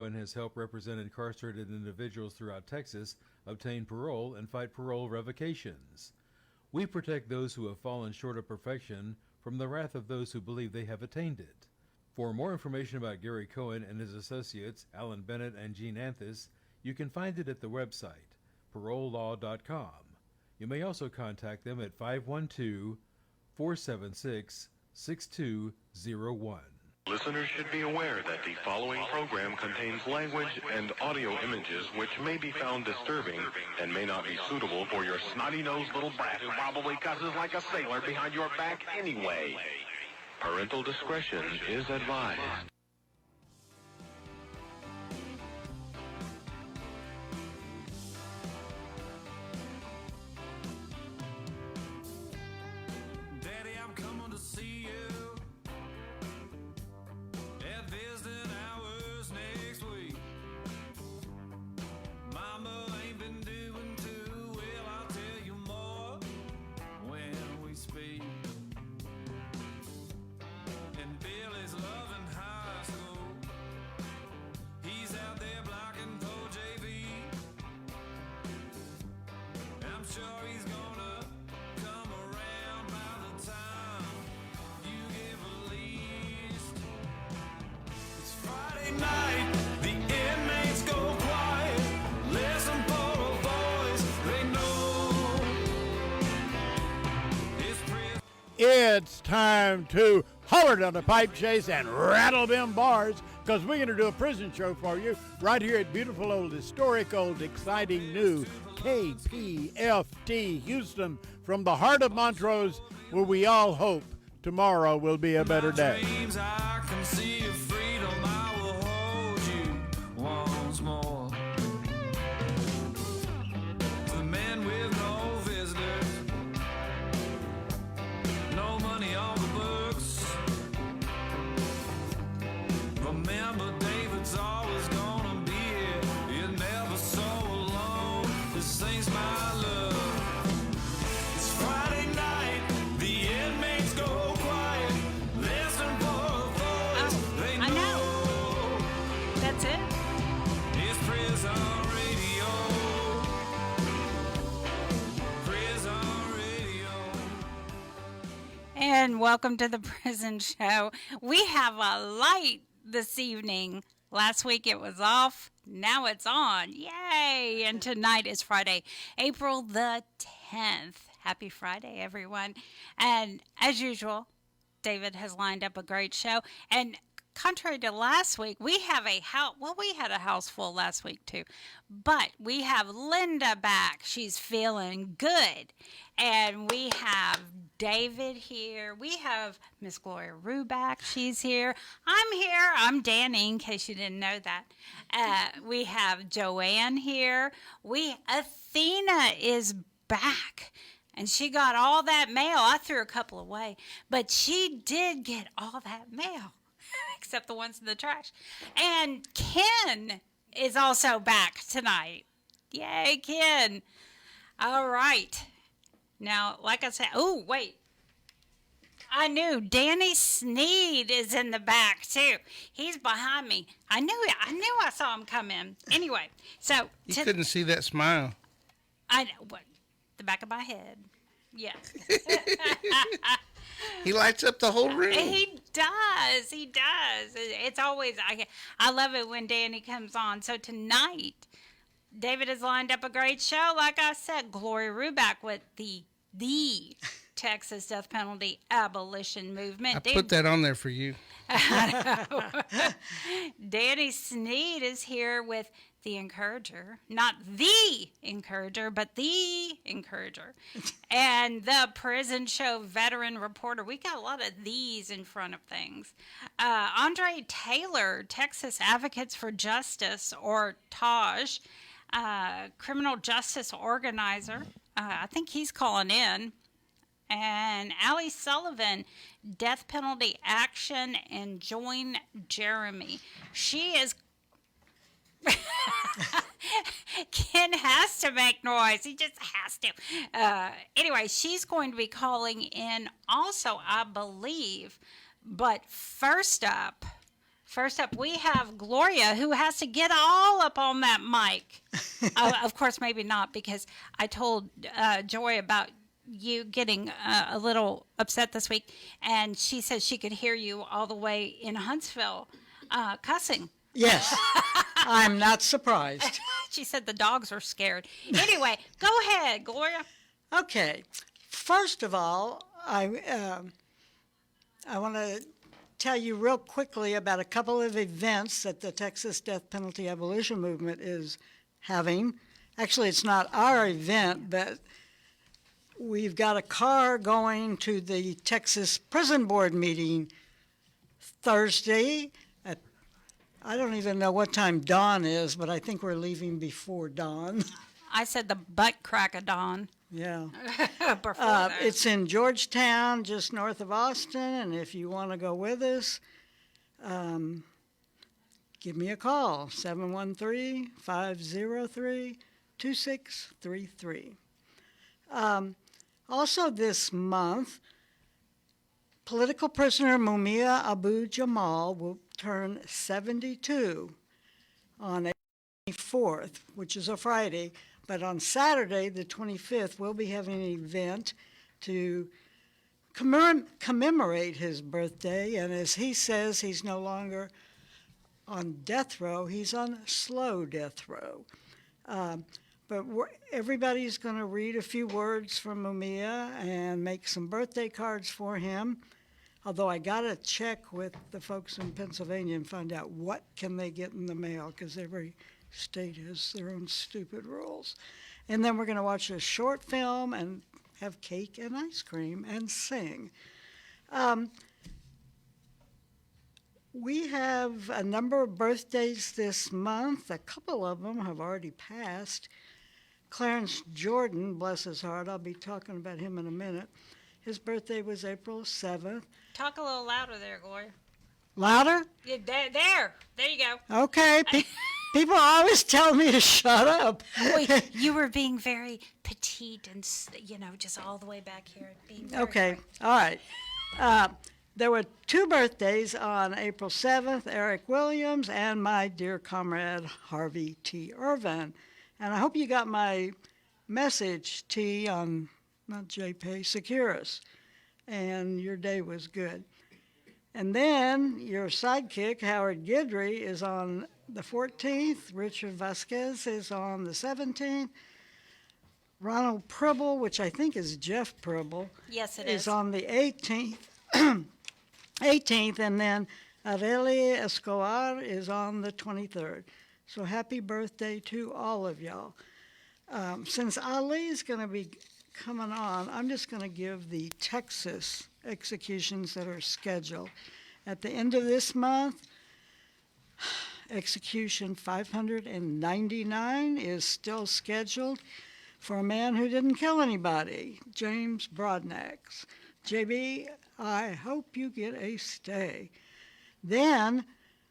and has helped represent incarcerated individuals throughout Texas obtain parole and fight parole revocations. We protect those who have fallen short of perfection from the wrath of those who believe they have attained it. For more information about Gary Cohen and his associates, Alan Bennett and Gene Anthis, you can find it at the website, parolelaw.com. You may also contact them at 512-476-6201. Listeners should be aware that the following program contains language and audio images which may be found disturbing and may not be suitable for your snotty-nosed little brat who probably cusses like a sailor behind your back anyway. Parental discretion is advised. It's time to holler down the pipe chase and rattle them bars, because we're going to do a prison show for you right here at beautiful old, historic old, exciting new KPFT Houston, from the heart of Montrose, where we all hope tomorrow will be a better day. And welcome to the Prison Show. We have a light this evening. Last week it was off. Now it's on. Yay! And tonight is Friday, April the 10th. Happy Friday, everyone. And as usual, David has lined up a great show. And contrary to last week, we have a house. Well, we had a house full last week too. But we have Linda back. She's feeling good. And we have David here. We have Miss Gloria Rubac. She's here. I'm here. I'm Dani, in case you didn't know that. We have Joanne here. Athena is back. And she got all that mail. I threw a couple away. But she did get all that mail. Except the ones in the trash. And Ken is also back tonight. Yay, Ken. All right. Now, like I said, oh, wait. I knew Danny Sneed is in the back, too. He's behind me. I knew I saw him come in. Anyway, so. You couldn't see that smile. I know. What? The back of my head. Yes. He lights up the whole room. He does. He does. It's always, I love it when Danny comes on. So tonight, David has lined up a great show. Like I said, Gloria Rubac with the Texas death penalty abolition movement. I put that on there for you. Danny Sneed is here with the Encourager. Not the Encourager, but the Encourager. And the Prison Show veteran reporter. We got a lot of these in front of things. Andre Taylor, Texas Advocates for Justice, or TAJ, criminal justice organizer. I think he's calling in. And Alli Sullivan, Death Penalty Action and Join Jeremy. She is... Ken has to make noise. He just has to. Anyway, she's going to be calling in also, I believe. But first up, First up, we have Gloria, who has to get all up on that mic. Of course, maybe not, because I told Joy about you getting a little upset this week, and she said she could hear you all the way in Huntsville cussing. Yes, I'm not surprised. She said the dogs are scared. Anyway, go ahead, Gloria. Okay, first of all, I want to tell you real quickly about a couple of events that the Texas Death Penalty Abolition movement is having. Actually, it's not our event, but we've got a car going to the Texas Prison Board meeting Thursday. I don't even know what time dawn is, but I think we're leaving before dawn. I said the butt crack of dawn. Yeah. Before that. It's in Georgetown, just north of Austin, and if you want to go with us, give me a call, 713-503-2633. Also this month, political prisoner Mumia Abu Jamal will turn 72 on April 24th, which is a Friday. But on Saturday, the 25th, we'll be having an event to commemorate his birthday. And as he says, he's no longer on death row, he's on slow death row. But everybody's going to read a few words from Mumia and make some birthday cards for him. Although I got to check with the folks in Pennsylvania and find out what can they get in the mail, because every state has their own stupid rules. And then we're going to watch a short film and have cake and ice cream and sing. We have a number of birthdays this month. A couple of them have already passed. Clarence Jordan, bless his heart, I'll be talking about him in a minute. His birthday was April 7th. Talk a little louder there, Gloria. Louder? Yeah, there you go. Okay. People always tell me to shut up. Wait, you were being very petite and, just all the way back here. Being very Okay, all right. There were two birthdays on April 7th, Eric Williams and my dear comrade Harvey T. Irvin. And I hope you got my message, T, on, not JP, Securus. And your day was good. And then your sidekick, Howard Guidry, is on the 14th. Richard Vasquez is on the 17th. Ronald Pribble, which I think is Jeff Pribble, Yes, it is on the 18th. 18th, and then Aurelia Escobar is on the 23rd. So happy birthday to all of y'all. Since Alli is going to be coming on, I'm just going to give the Texas executions that are scheduled. At the end of this month, execution 599 is still scheduled for a man who didn't kill anybody, James Broadnax. JB, I hope you get a stay. Then,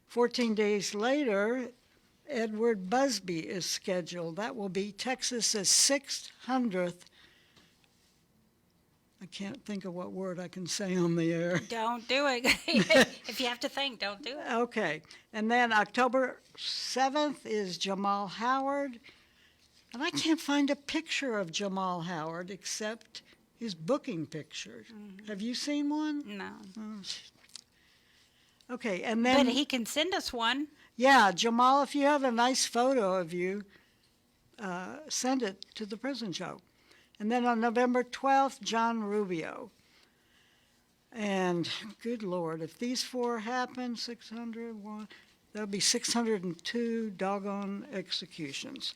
14 days later, Edward Busby is scheduled. That will be Texas's 600th. I can't think of what word I can say on the air. Don't do it. If you have to think, don't do it. Okay. And then October 7th is Jamal Howard. And I can't find a picture of Jamal Howard except his booking picture. Mm-hmm. Have you seen one? No. Oh. Okay, and then... But he can send us one. Yeah, Jamal, if you have a nice photo of you, send it to the prison show. And then on November 12th, John Rubio. And good Lord, if these four happen, 601, there'll be 602 doggone executions.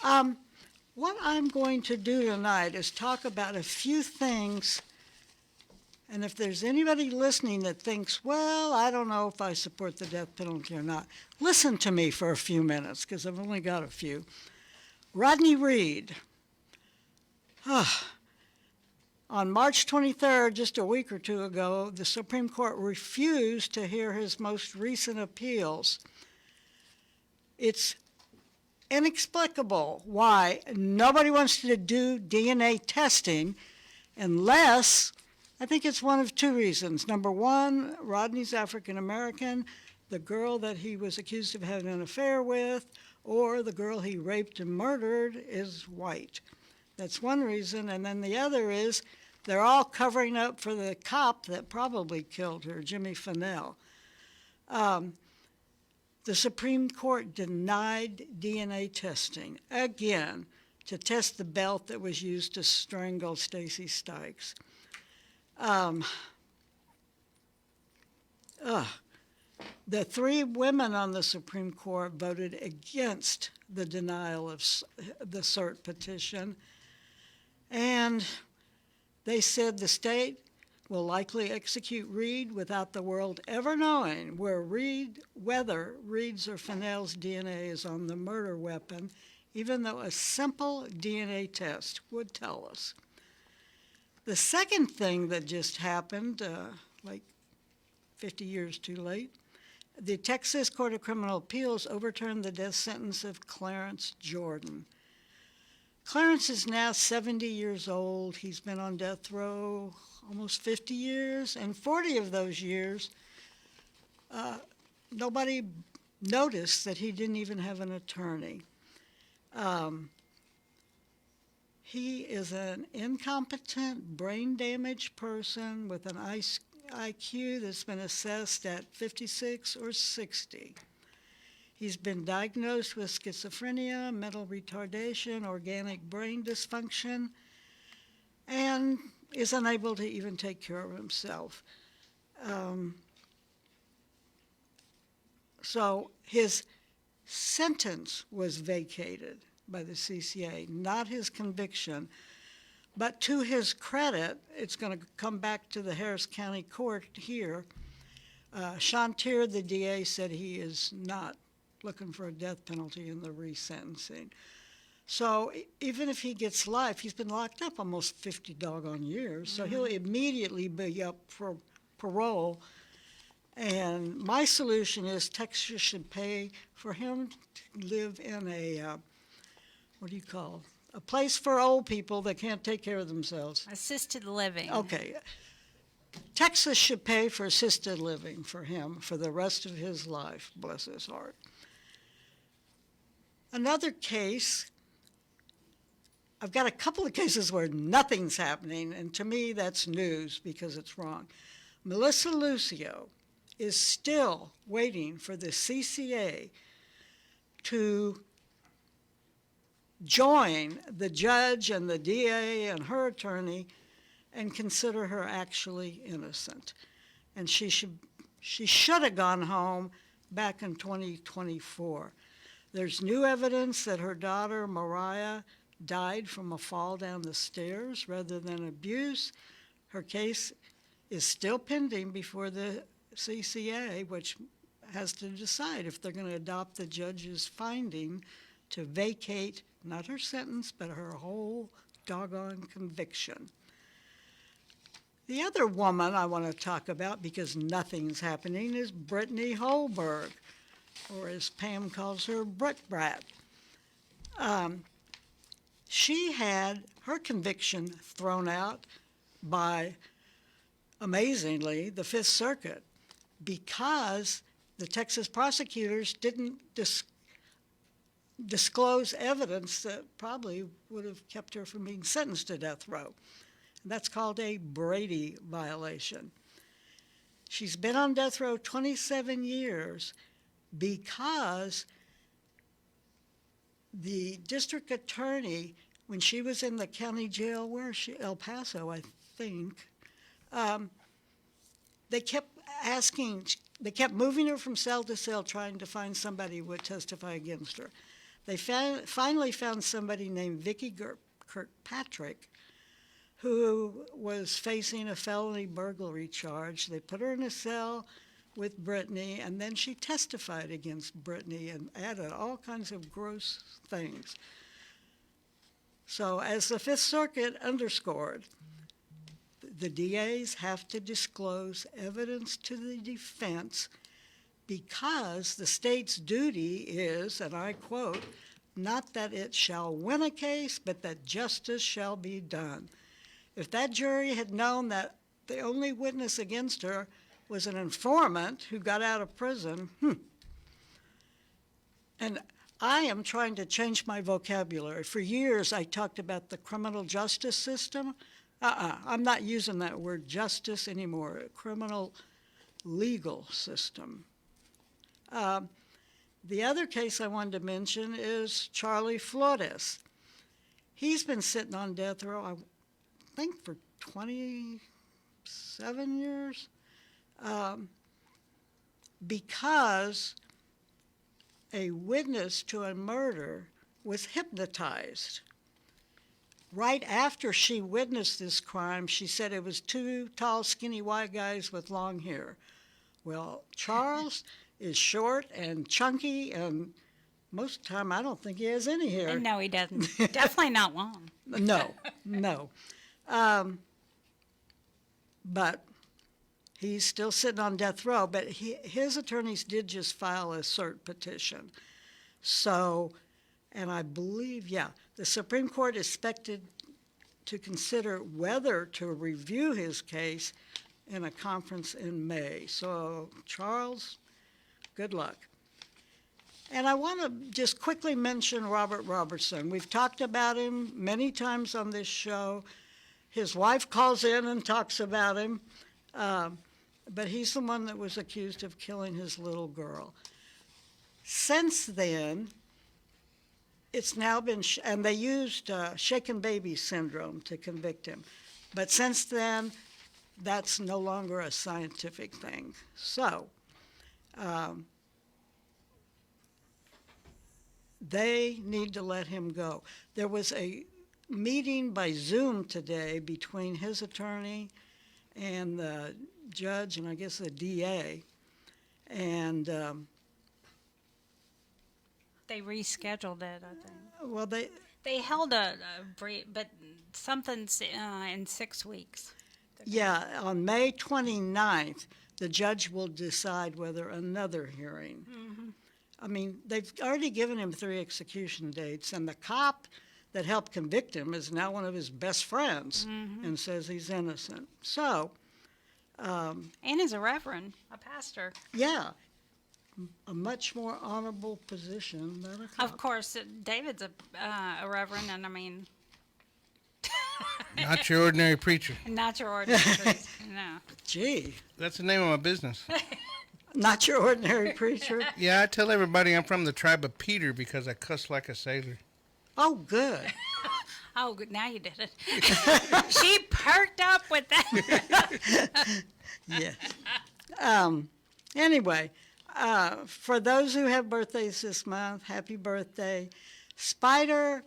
What I'm going to do tonight is talk about a few things, and if there's anybody listening that thinks, well, I don't know if I support the death penalty or not, listen to me for a few minutes, because I've only got a few. Rodney Reed. On March 23rd, just a week or two ago, the Supreme Court refused to hear his most recent appeals. It's inexplicable why nobody wants to do DNA testing unless, I think it's one of two reasons. Number one, Rodney's African American. the girl that he was accused of having an affair with or the girl he raped and murdered is white. That's one reason. And then the other is they're all covering up for the cop that probably killed her, Jimmy Fennell. The Supreme Court denied DNA testing, again, to test the belt that was used to strangle Stacey Stikes. The 3 women on the Supreme Court voted against the denial of the cert petition, and they said the state will likely execute Reed without the world ever knowing whether Reed's or Fennell's DNA is on the murder weapon, even though a simple DNA test would tell us. The second thing that just happened, like 50 years too late, the Texas Court of Criminal Appeals overturned the death sentence of Clarence Jordan. Clarence is now 70 years old. He's been on death row almost 50 years, and 40 of those years, nobody noticed that he didn't even have an attorney. He is an incompetent, brain-damaged person with an IQ that's been assessed at 56 or 60. He's been diagnosed with schizophrenia, mental retardation, organic brain dysfunction, and is unable to even take care of himself. So his sentence was vacated by the CCA, not his conviction. But to his credit, it's going to come back to the Harris County Court here. Shantir, the DA, said he is not looking for a death penalty in the resentencing. So even if he gets life, he's been locked up almost 50 doggone years, so he'll immediately be up for parole. And my solution is Texas should pay for him to live in a, a place for old people that can't take care of themselves. Assisted living. Okay. Texas should pay for assisted living for him for the rest of his life, bless his heart. Another case, I've got a couple of cases where nothing's happening, and to me that's news because it's wrong. Melissa Lucio is still waiting for the CCA to join the judge and the DA and her attorney and consider her actually innocent. And she should have gone home back in 2024. There's new evidence that her daughter, Mariah, died from a fall down the stairs rather than abuse. Her case is still pending before the CCA, which has to decide if they're going to adopt the judge's finding to vacate not her sentence, but her whole doggone conviction. The other woman I want to talk about, because nothing's happening, is Brittany Holberg, or as Pam calls her, Britt Brat. She had her conviction thrown out by, amazingly, the Fifth Circuit because the Texas prosecutors didn't disclose evidence that probably would have kept her from being sentenced to death row. That's called a Brady violation. She's been on death row 27 years because the district attorney, when she was in the county jail, where is she? El Paso, I think, they kept moving her from cell to cell trying to find somebody who would testify against her. They finally found somebody named Vicki Kirkpatrick, who was facing a felony burglary charge. They put her in a cell with Brittany, and then she testified against Brittany and added all kinds of gross things. So as the Fifth Circuit underscored, the DAs have to disclose evidence to the defense because the state's duty is, and I quote, not that it shall win a case, but that justice shall be done. If that jury had known that the only witness against her was an informant who got out of prison. And I am trying to change my vocabulary. For years, I talked about the criminal justice system. I'm not using that word justice anymore. Criminal legal system. The other case I wanted to mention is Charlie Flores. He's been sitting on death row, I think, for 27 years because a witness to a murder was hypnotized. Right after she witnessed this crime, she said it was two tall, skinny white guys with long hair. Well, Charles is short and chunky, and most of the time I don't think he has any hair. No, he doesn't. Definitely not long. No. But he's still sitting on death row, but his attorneys did just file a cert petition. So, and I believe, the Supreme Court is expected to consider whether to review his case in a conference in May. So, Charles, good luck. And I want to just quickly mention Robert Robertson. We've talked about him many times on this show. His wife calls in and talks about him. But he's the one that was accused of killing his little girl. Since then, it's now been, and they used shaken baby syndrome to convict him. But since then, that's no longer a scientific thing. So, they need to let him go. There was a meeting by Zoom today between his attorney and the judge and I guess the DA, and They rescheduled it, I think. well, they held a brief, but something's in 6 weeks. on May 29th, the judge will decide whether another hearing. Mm-hmm. I mean, they've already given him 3 execution dates, and the cop that helped convict him is now one of his best friends and says he's innocent. So, And he's a reverend, a pastor. yeah, a much more honorable position than a cop. Of course, David's a reverend, and I mean, Not your ordinary preacher. not your ordinary priest. No. Gee, That's the name of my business. not your ordinary preacher. Yeah, I tell everybody I'm from the tribe of Peter because I cuss like a sailor. Oh, good. Oh, good. Now you did it. She perked up with that. Yes. Anyway, for those who have birthdays this month, happy birthday. Spider,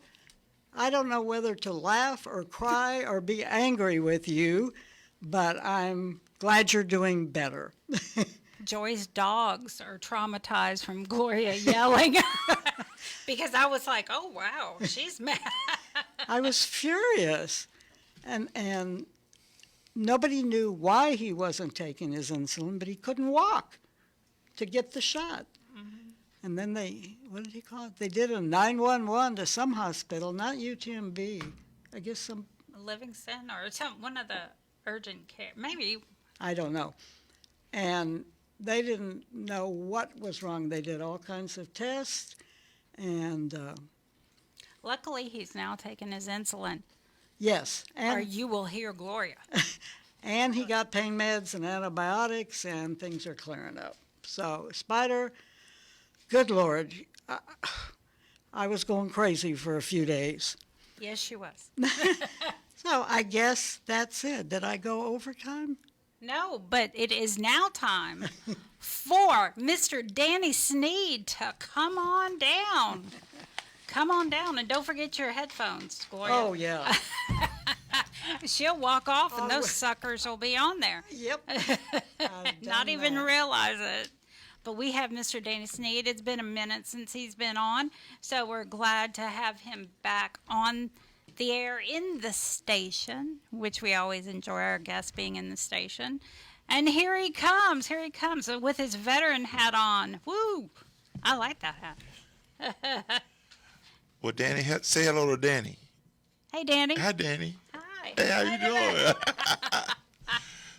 I don't know whether to laugh or cry or be angry with you, but I'm glad you're doing better. Joy's dogs are traumatized from Gloria yelling. Because I was like, oh, wow, she's mad. I was furious. And nobody knew why he wasn't taking his insulin, but he couldn't walk to get the shot. And then what did he call it? They did a 911 to some hospital, not UTMB. I guess some, Livingston or one of the urgent care. Maybe. I don't know. And they didn't know what was wrong. They did all kinds of tests. And Luckily, he's now taking his insulin. yes. Or And, you will hear Gloria. and he got pain meds and antibiotics, and things are clearing up. So, Spider, good Lord, I was going crazy for a few days. Yes, she was. So I guess that's it. Did I go overtime? No, but it is now time for Mr. Danny Sneed to come on down. Come on down, and don't forget your headphones, Gloria. Oh, yeah. She'll walk off, and Oh. those suckers will be on there. Yep. Not even realize it. But we have Mr. Danny Sneed. It's been a minute since he's been on, so we're glad to have him back on the air in the station, which we always enjoy our guests being in the station. And here he comes with his veteran hat on. Woo! I like that hat. Well, Danny, say hello to Danny. Hey, Danny. Hi, Danny. Hi. Hey, how you doing?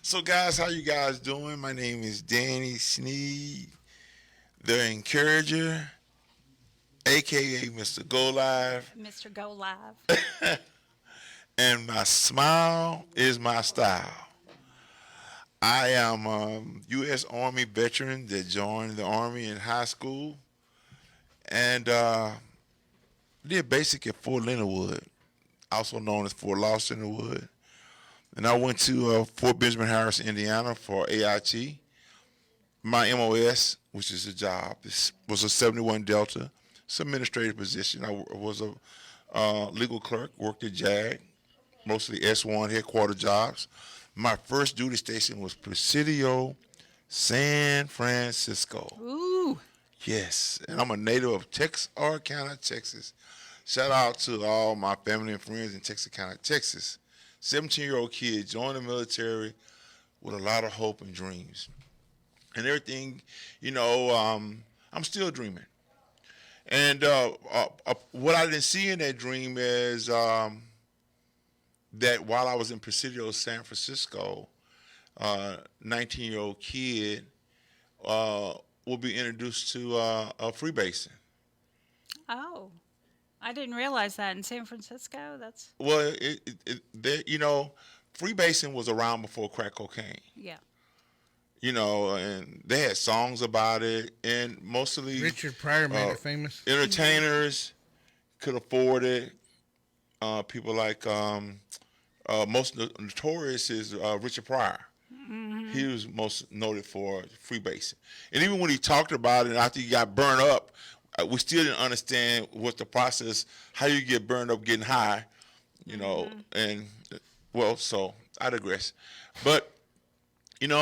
So, guys, how you guys doing? My name is Danny Sneed, the encourager, a.k.a. Mr. Go Live, Mr. Go Live. and my smile is my style. I am a U.S. Army veteran that joined the Army in high school and did basic at Fort Leonard Wood, also known as Fort Lawson Wood. And I went to Fort Benjamin Harris, Indiana for AIT. My MOS, which is a job, this was a 71 Delta. It's an administrative position. I was a legal clerk, worked at JAG, mostly S1 headquarter jobs. My first duty station was Presidio, San Francisco. Ooh. Yes, and I'm a native of Texarkana, Texas. Shout out to all my family and friends in Texarkana, Texas. 17-year-old kid joined the military with a lot of hope and dreams. And everything, I'm still dreaming. And what I didn't see in that dream is that while I was in Presidio, San Francisco, 19-year-old kid will be introduced to freebasing. Oh. I didn't realize that in San Francisco. That's Well, freebasing was around before crack cocaine. yeah. And they had songs about it, and mostly Richard Pryor made it famous. entertainers could afford it. People like most notorious is Richard Pryor. Mm-hmm. He was most noted for freebasing, and even when he talked about it after he got burned up, we still didn't understand what the process, how you get burned up getting high, and so I digress. But, and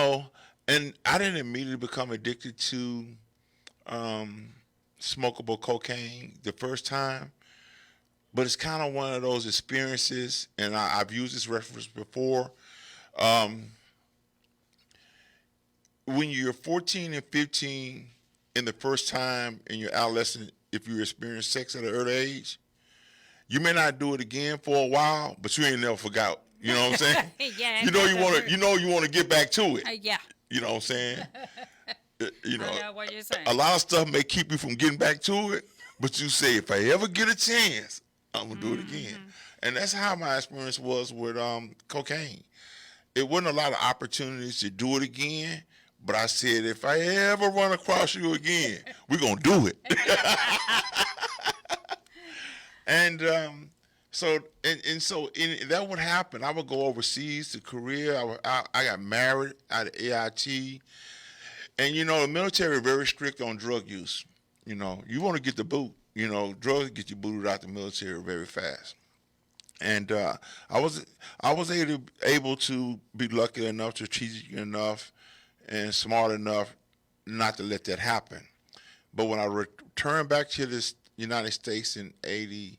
I didn't immediately become addicted to smokable cocaine the first time, but it's kind of one of those experiences, and I've used this reference before. When you're 14 and 15, in the first time in your adolescent, if you experience sex at an early age, you may not do it again for a while, but you ain't never forgot. You know what I'm saying? Yeah. You want to get back to it. Yeah. You know what I'm saying? I know what you're saying. A lot of stuff may keep you from getting back to it, but you say, if I ever get a chance, I'm gonna do it again. And that's how my experience was with cocaine. It wasn't a lot of opportunities to do it again. But I said, if I ever run across you again, we're going to do it. And so that would happen. I would go overseas to Korea. I got married out of AIT. And, the military is very strict on drug use. You want to get the boot. Drugs get you booted out the military very fast. And I was able to be lucky enough, strategic enough, and smart enough not to let that happen. But when I returned back to the United States in '80,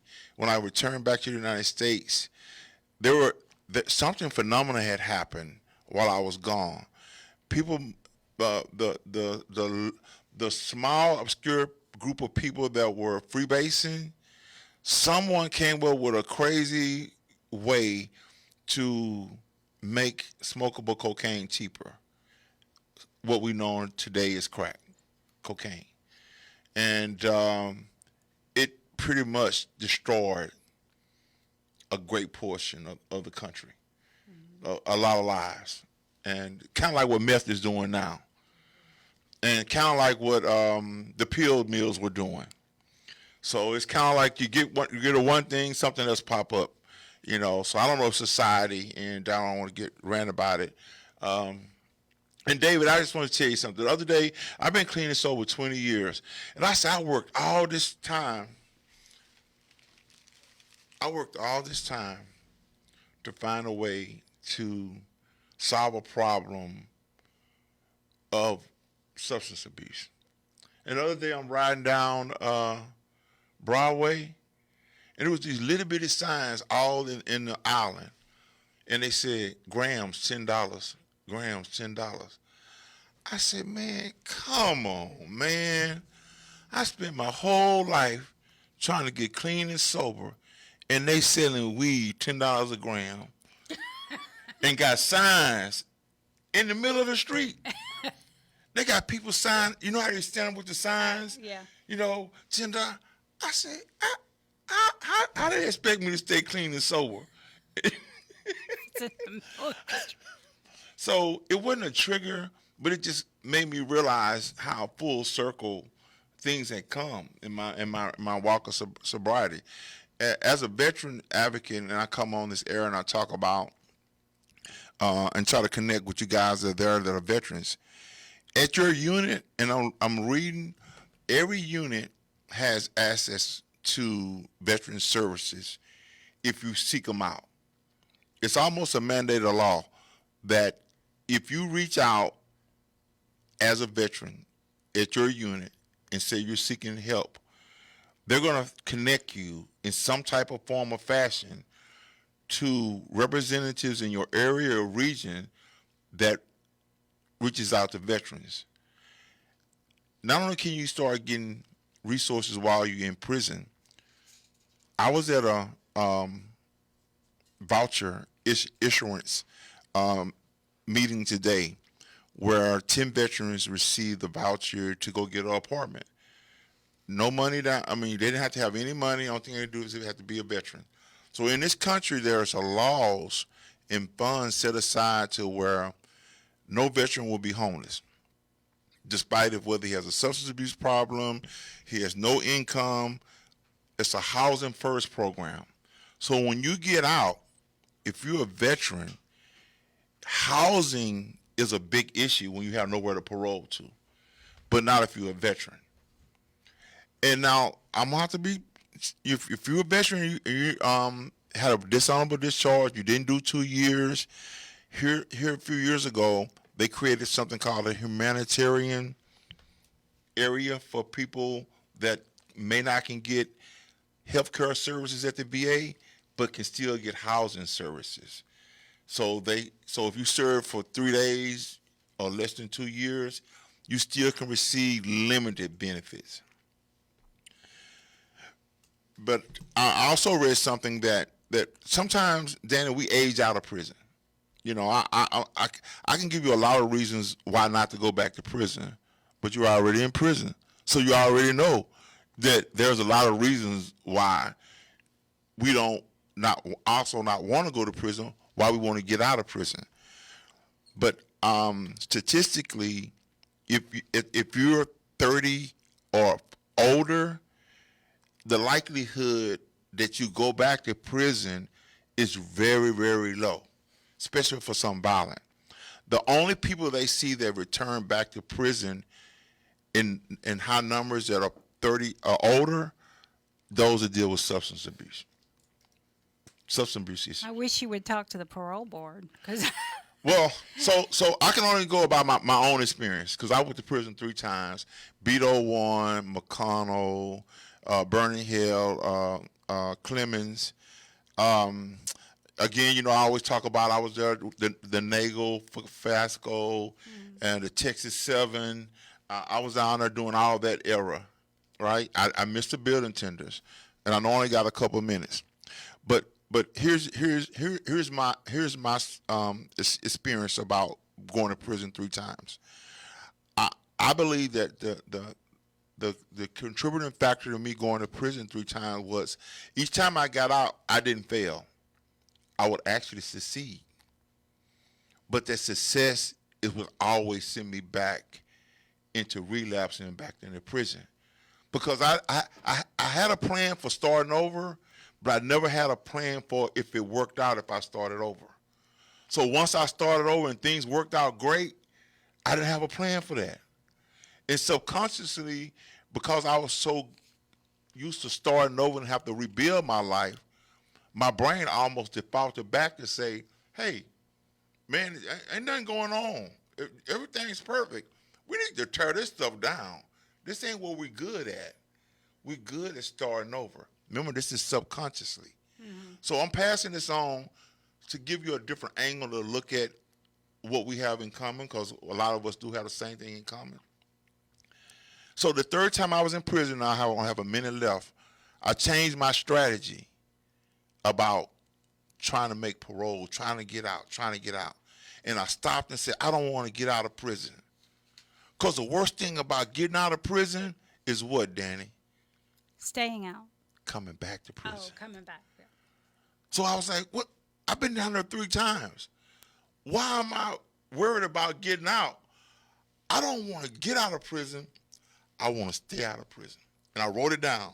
something phenomenal had happened while I was gone. People, the small, obscure group of people that were freebasing, someone came up with a crazy way to make smokable cocaine cheaper. What we know today is crack cocaine. And it pretty much destroyed a great portion of the country, a lot of lives. And kind of like what meth is doing now. And kind of like what the pill mills were doing. So it's kind of like you get one thing, something else pop up. So I don't know if society, and I don't want to get rant about it. And David, I just want to tell you something. The other day, I've been cleaning sober 20 years. And I said, I worked all this time to find a way to solve a problem of substance abuse. And the other day, I'm riding down Broadway, and there was these little bitty signs all in the island. And they said, grams, $10. Grams, $10. I said, man, come on, man. I spent my whole life trying to get clean and sober, and they selling weed $10 a gram, and got signs in the middle of the street. They got people sign. You know how they stand with the signs? Yeah. You know, Tinder. I said, how do they expect me to stay clean and sober? It's in the middle of the street. So it wasn't a trigger, but it just made me realize how full circle things had come in my walk of sobriety. As a veteran advocate, and I come on this air and I talk about and try to connect with you guys that are there that are veterans. At your unit, and I'm reading, every unit has access to veteran services if you seek them out. It's almost a mandated law that if you reach out as a veteran at your unit and say you're seeking help, they're going to connect you in some type of form or fashion to representatives in your area or region that reaches out to veterans. Not only can you start getting resources while you're in prison, I was at a voucher issuance meeting today where 10 veterans received the voucher to go get an apartment. No money down. I mean, they didn't have to have any money. The only thing they do is they have to be a veteran. So in this country, there's laws and funds set aside to where no veteran will be homeless, despite of whether he has a substance abuse problem, he has no income. It's a housing first program. So when you get out, if you're a veteran, housing is a big issue when you have nowhere to parole to, but not if you're a veteran. And now I'm gonna have to be, if you're a veteran, you had a dishonorable discharge, you didn't do 2 years. Here a few years ago, they created something called a humanitarian area for people that may not can get health care services at the VA, but can still get housing services. So if you serve for 3 days or less than 2 years, you still can receive limited benefits. But I also read something that sometimes, Danny, we age out of prison. You know, I can give you a lot of reasons why not to go back to prison, but you're already in prison. So you already know that there's a lot of reasons why we don't not want to go to prison, why we want to get out of prison. But statistically, if you're 30 or older, the likelihood that you go back to prison is very, very low, especially for some violent. The only people they see that return back to prison in high numbers that are 30 or older, those that deal with substance abuse. Substance abuse issues. I wish you would talk to the parole board, because Well, so I can only go about my own experience, because I went to prison 3 times: Beto 1, McConnell, Burning Hill, Clemens. Again, you know, I always talk about I was there, the Nagel, Fasco, and the Texas 7. I was down there doing all that era, right? I missed the building tenders, and I only got a couple of minutes. But here's my experience about going to prison 3 times. I believe that the contributing factor to me going to prison 3 times was each time I got out, I didn't fail. I would actually succeed. But that success would always send me back into relapsing and back into prison. Because I had a plan for starting over, but I never had a plan for if it worked out if I started over. So once I started over and things worked out great, I didn't have a plan for that. And subconsciously, because I was so used to starting over and have to rebuild my life, my brain almost defaulted back to say, hey, man, ain't nothing going on. Everything's perfect. We need to tear this stuff down. This ain't what we're good at. We're good at starting over. Remember, this is subconsciously. Mm-hmm. So I'm passing this on to give you a different angle to look at what we have in common, because a lot of us do have the same thing in common. So the 3rd time I was in prison, I have a minute left, I changed my strategy about trying to make parole, trying to get out. and I stopped and said, I don't want to get out of prison. Because the worst thing about getting out of prison is what, Dani? Staying out. Coming back to prison. Oh, coming back. Yeah. So I was like, what? I've been down there 3 times. Why am I worried about getting out? I don't want to get out of prison. I want to stay out of prison. And I wrote it down.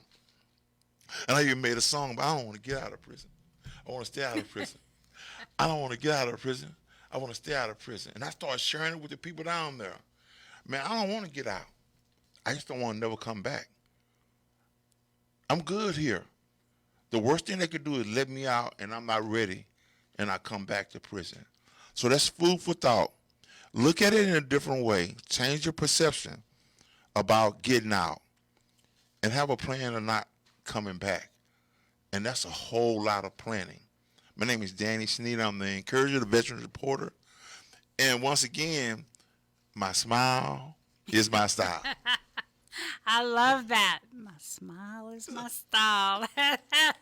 And I even made a song, but I don't want to get out of prison. I want to stay out of prison. I don't want to get out of prison. I want to stay out of prison. And I started sharing it with the people down there. Man, I don't want to get out. I just don't want to never come back. I'm good here. The worst thing they could do is let me out and I'm not ready and I come back to prison. So that's food for thought. Look at it in a different way. Change your perception about getting out and have a plan of not coming back. And that's a whole lot of planning. My name is Dani Sneed. I'm the encourager, the veteran reporter. And once again, my smile is my style. I love that. My smile is my style.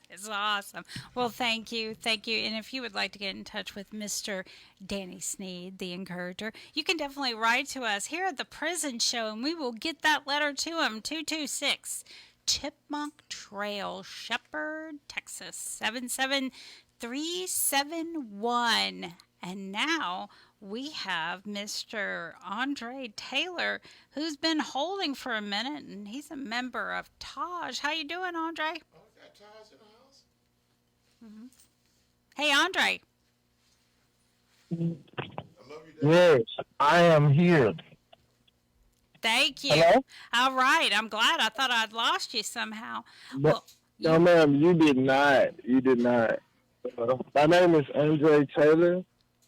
It's awesome. Well, thank you. Thank you. And if you would like to get in touch with Mr. Dani Sneed, the encourager, you can definitely write to us here at the Prison Show, and we will get that letter to him. 226 Chipmunk Trail, Shepherd, Texas, 77371. And now we have Mr. Andre Taylor, who's been holding for a minute, and he's a member of Taj. How you doing, Andre? Oh, we got Taj in the house? Mm-hmm. Hey, Andre. I love you, Dad. Yes, I am here. Thank you. Hello? All right. I'm glad. I thought I'd lost you somehow. Well, No, ma'am, you did not. You did not. My name is Andre Taylor,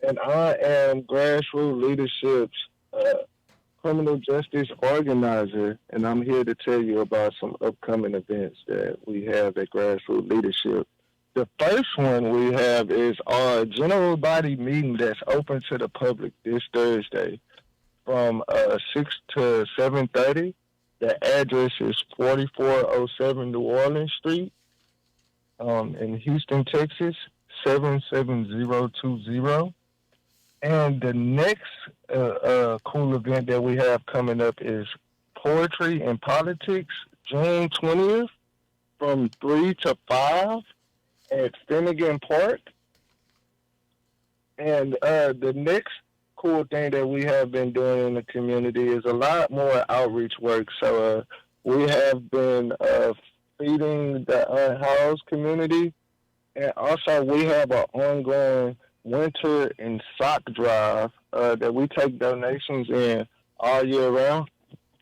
and I am Grassroots Leadership's criminal justice organizer, and I'm here to tell you about some upcoming events that we have at Grassroots Leadership. The first one we have is our general body meeting that's open to the public this Thursday from 6 to 7:30. The address is 4407 New Orleans Street in Houston, Texas, 77020. And the next cool event that we have coming up is Poetry and Politics, June 20th from 3 to 5 at Finnegan Park. And the next cool thing that we have been doing in the community is a lot more outreach work. So we have been feeding the unhoused community. And also we have an ongoing winter and sock drive that we take donations in all year round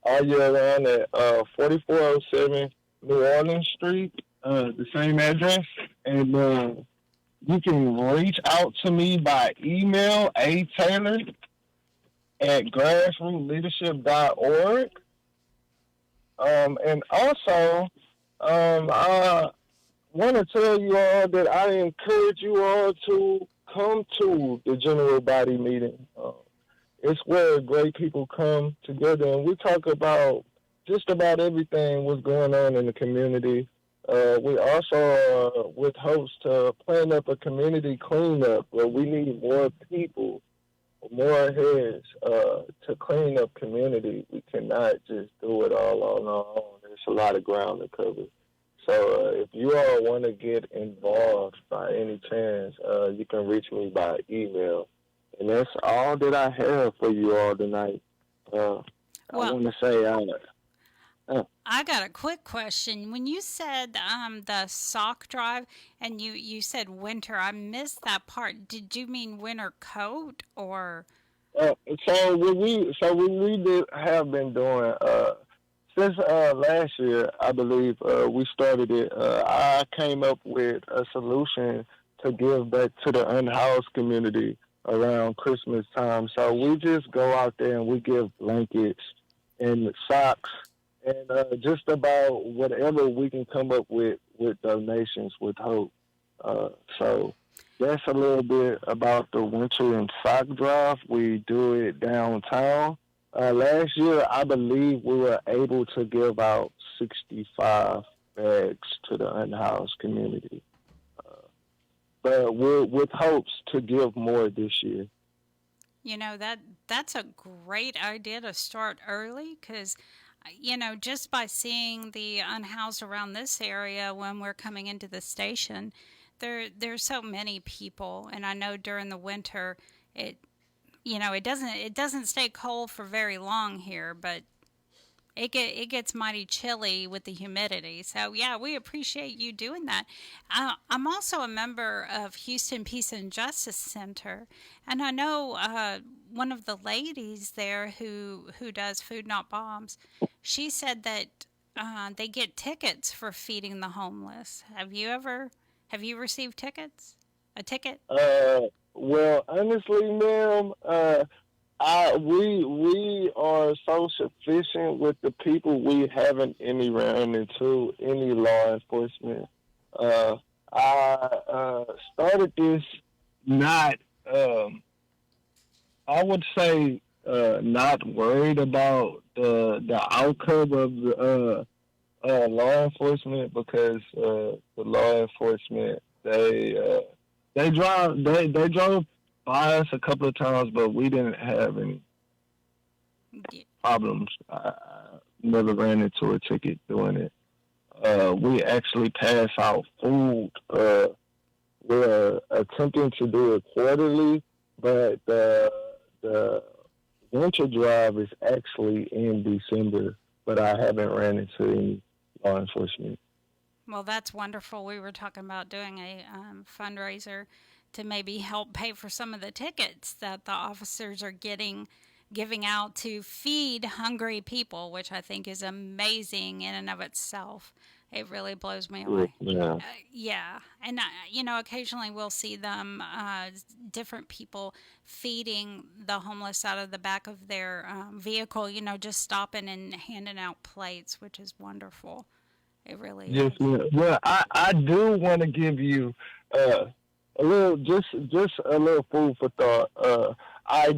at 4407 New Orleans Street, the same address. And you can reach out to me by email, ataylor@grassrootsleadership.org. And also, I want to tell you all that I encourage you all to come to the general body meeting. It's where great people come together, and we talk about just about everything what's going on in the community. We also with hopes to plan up a community cleanup where we need more people, more heads to clean up community. We cannot just do it all on our own. There's a lot of ground to cover. So if you all want to get involved by any chance, you can reach me by email. And that's all that I have for you all tonight. I want to say I got a quick question. When you said the sock drive and you said winter, I missed that part. Did you mean winter coat or? So what we have been doing since last year, I believe we started it. I came up with a solution to give back to the unhoused community around Christmas time. So we just go out there and we give blankets and socks and just about whatever we can come up with donations with hope. So that's a little bit about the winter and sock drive. We do it downtown. Last year, I believe we were able to give out 65 bags to the unhoused community. But we're with hopes to give more this year. That's a great idea to start early because, just by seeing the unhoused around this area when we're coming into the station, there's so many people, and I know during the winter it doesn't stay cold for very long here, but it gets mighty chilly with the humidity. So yeah, we appreciate you doing that. I'm also a member of Houston Peace and Justice Center, and I know one of the ladies there who does Food Not Bombs. She said that they get tickets for feeding the homeless. Have you received tickets? A ticket? Well, honestly, ma'am, we are so sufficient with the people. We haven't run into any law enforcement. I started this not, I would say, not worried about the outcome of the law enforcement because the law enforcement they drove by us a couple of times, but we didn't have any problems. I never ran into a ticket doing it. We actually pass out food. We're attempting to do it quarterly, but the winter drive is actually in December, but I haven't ran into any law enforcement. Well, that's wonderful. We were talking about doing a fundraiser to maybe help pay for some of the tickets that the officers are giving out to feed hungry people, which I think is amazing in and of itself. It really blows me away. Yeah. Yeah. And, occasionally we'll see them, different people feeding the homeless out of the back of their vehicle, just stopping and handing out plates, which is wonderful. It really Yes, is. ma'am. Well, I do want to give you a little, just a little food for thought. I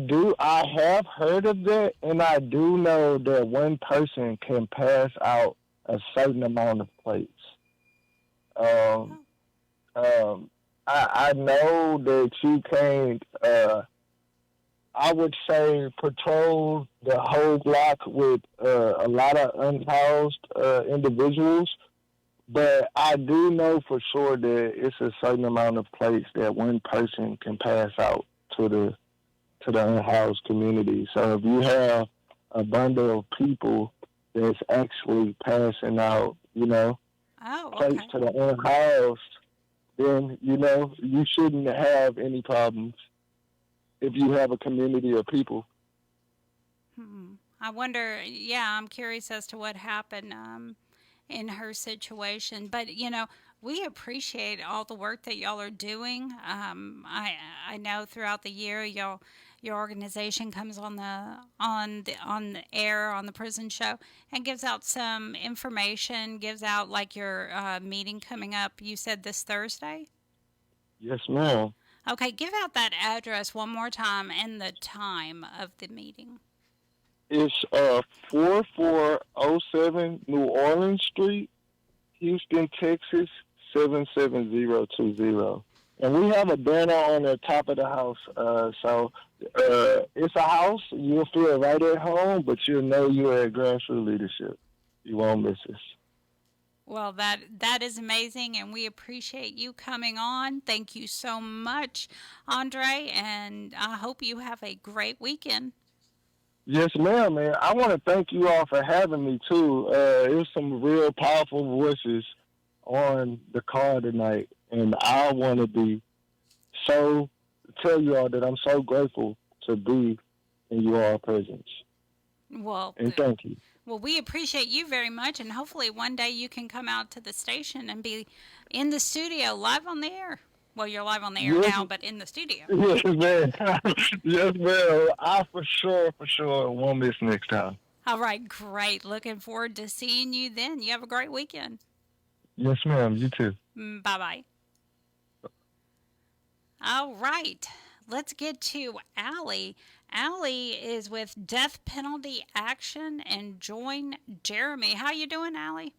have heard of that, and I do know that one person can pass out a certain amount of plates. I know that you can't, I would say, patrol the whole block with a lot of unhoused individuals, but I do know for sure that it's a certain amount of plates that one person can pass out to the unhoused community. So if you have a bundle of people that's actually passing out, plates to the unhoused, then, you shouldn't have any problems if you have a community of people. I wonder, I'm curious as to what happened in her situation. But, we appreciate all the work that y'all are doing. I know throughout the year your organization comes on the air on the prison show and gives out some information, gives out like your meeting coming up. You said this Thursday? Yes, ma'am. Okay, give out that address one more time and the time of the meeting. It's 4407 New Orleans Street, Houston, Texas 77020. And we have a banner on the top of the house. So it's a house. You'll feel right at home, but you'll know you're at grassroots leadership. You won't miss us. Well, that is amazing, and we appreciate you coming on. Thank you so much, Andre, and I hope you have a great weekend. Yes, ma'am, man. I want to thank you all for having me, too. It was some real powerful voices on the call tonight, and I want to tell you all that I'm so grateful to be in your all presence. Well, and thank you. Well, we appreciate you very much, and hopefully one day you can come out to the station and be in the studio live on the air. Well, you're live on the air now, but in the studio. Yes, ma'am. Yes, ma'am. I for sure won't miss next time. All right, great. Looking forward to seeing you then. You have a great weekend. Yes, ma'am. You too. Bye-bye. All right. Let's get to Alli. Alli is with Death Penalty Action and Join Jeremy. How you doing, Alli?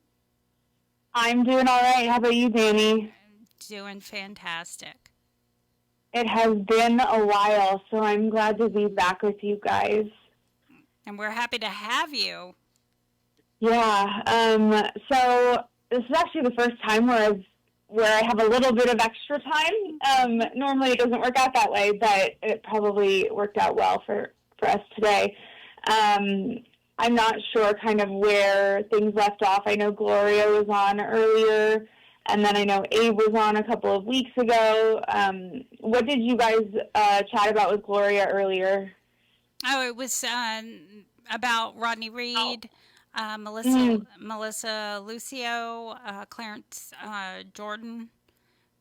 I'm doing all right. How about you, Dani? Doing fantastic. It has been a while, so I'm glad to be back with you guys. And we're happy to have you. Yeah, so this is actually the first time where I have a little bit of extra time. Normally it doesn't work out that way, but it probably worked out well for us today. I'm not sure kind of where things left off. I know Gloria was on earlier, and then I know Abe was on a couple of weeks ago. What did you guys chat about with Gloria earlier? Oh, it was about Rodney Reed, Melissa Lucio, Clarence Jordan.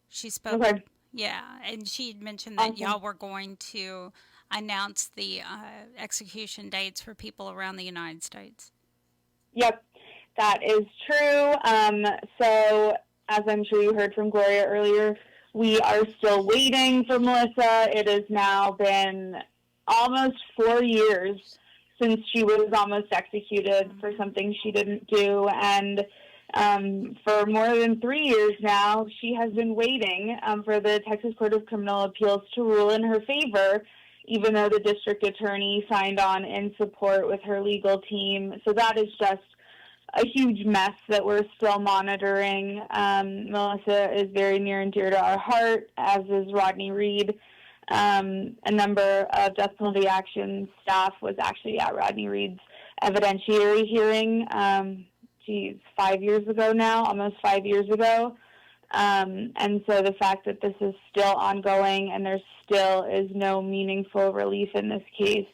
She spoke. Okay. Yeah, and she had mentioned that y'all were going to announce the execution dates for people around the United States. Yep, that is true. So, as I'm sure you heard from Gloria earlier, we are still waiting for Melissa. It has now been almost 4 years since she was almost executed for something she didn't do, and for more than 3 years now, she has been waiting for the Texas Court of Criminal Appeals to rule in her favor, even though the district attorney signed on in support with her legal team. So that is just a huge mess that we're still monitoring. Melissa is very near and dear to our heart, as is Rodney Reed. A number of death penalty action staff was actually at Rodney Reed's evidentiary hearing, 5 years ago now, almost 5 years ago. And so the fact that this is still ongoing and there still is no meaningful relief in this case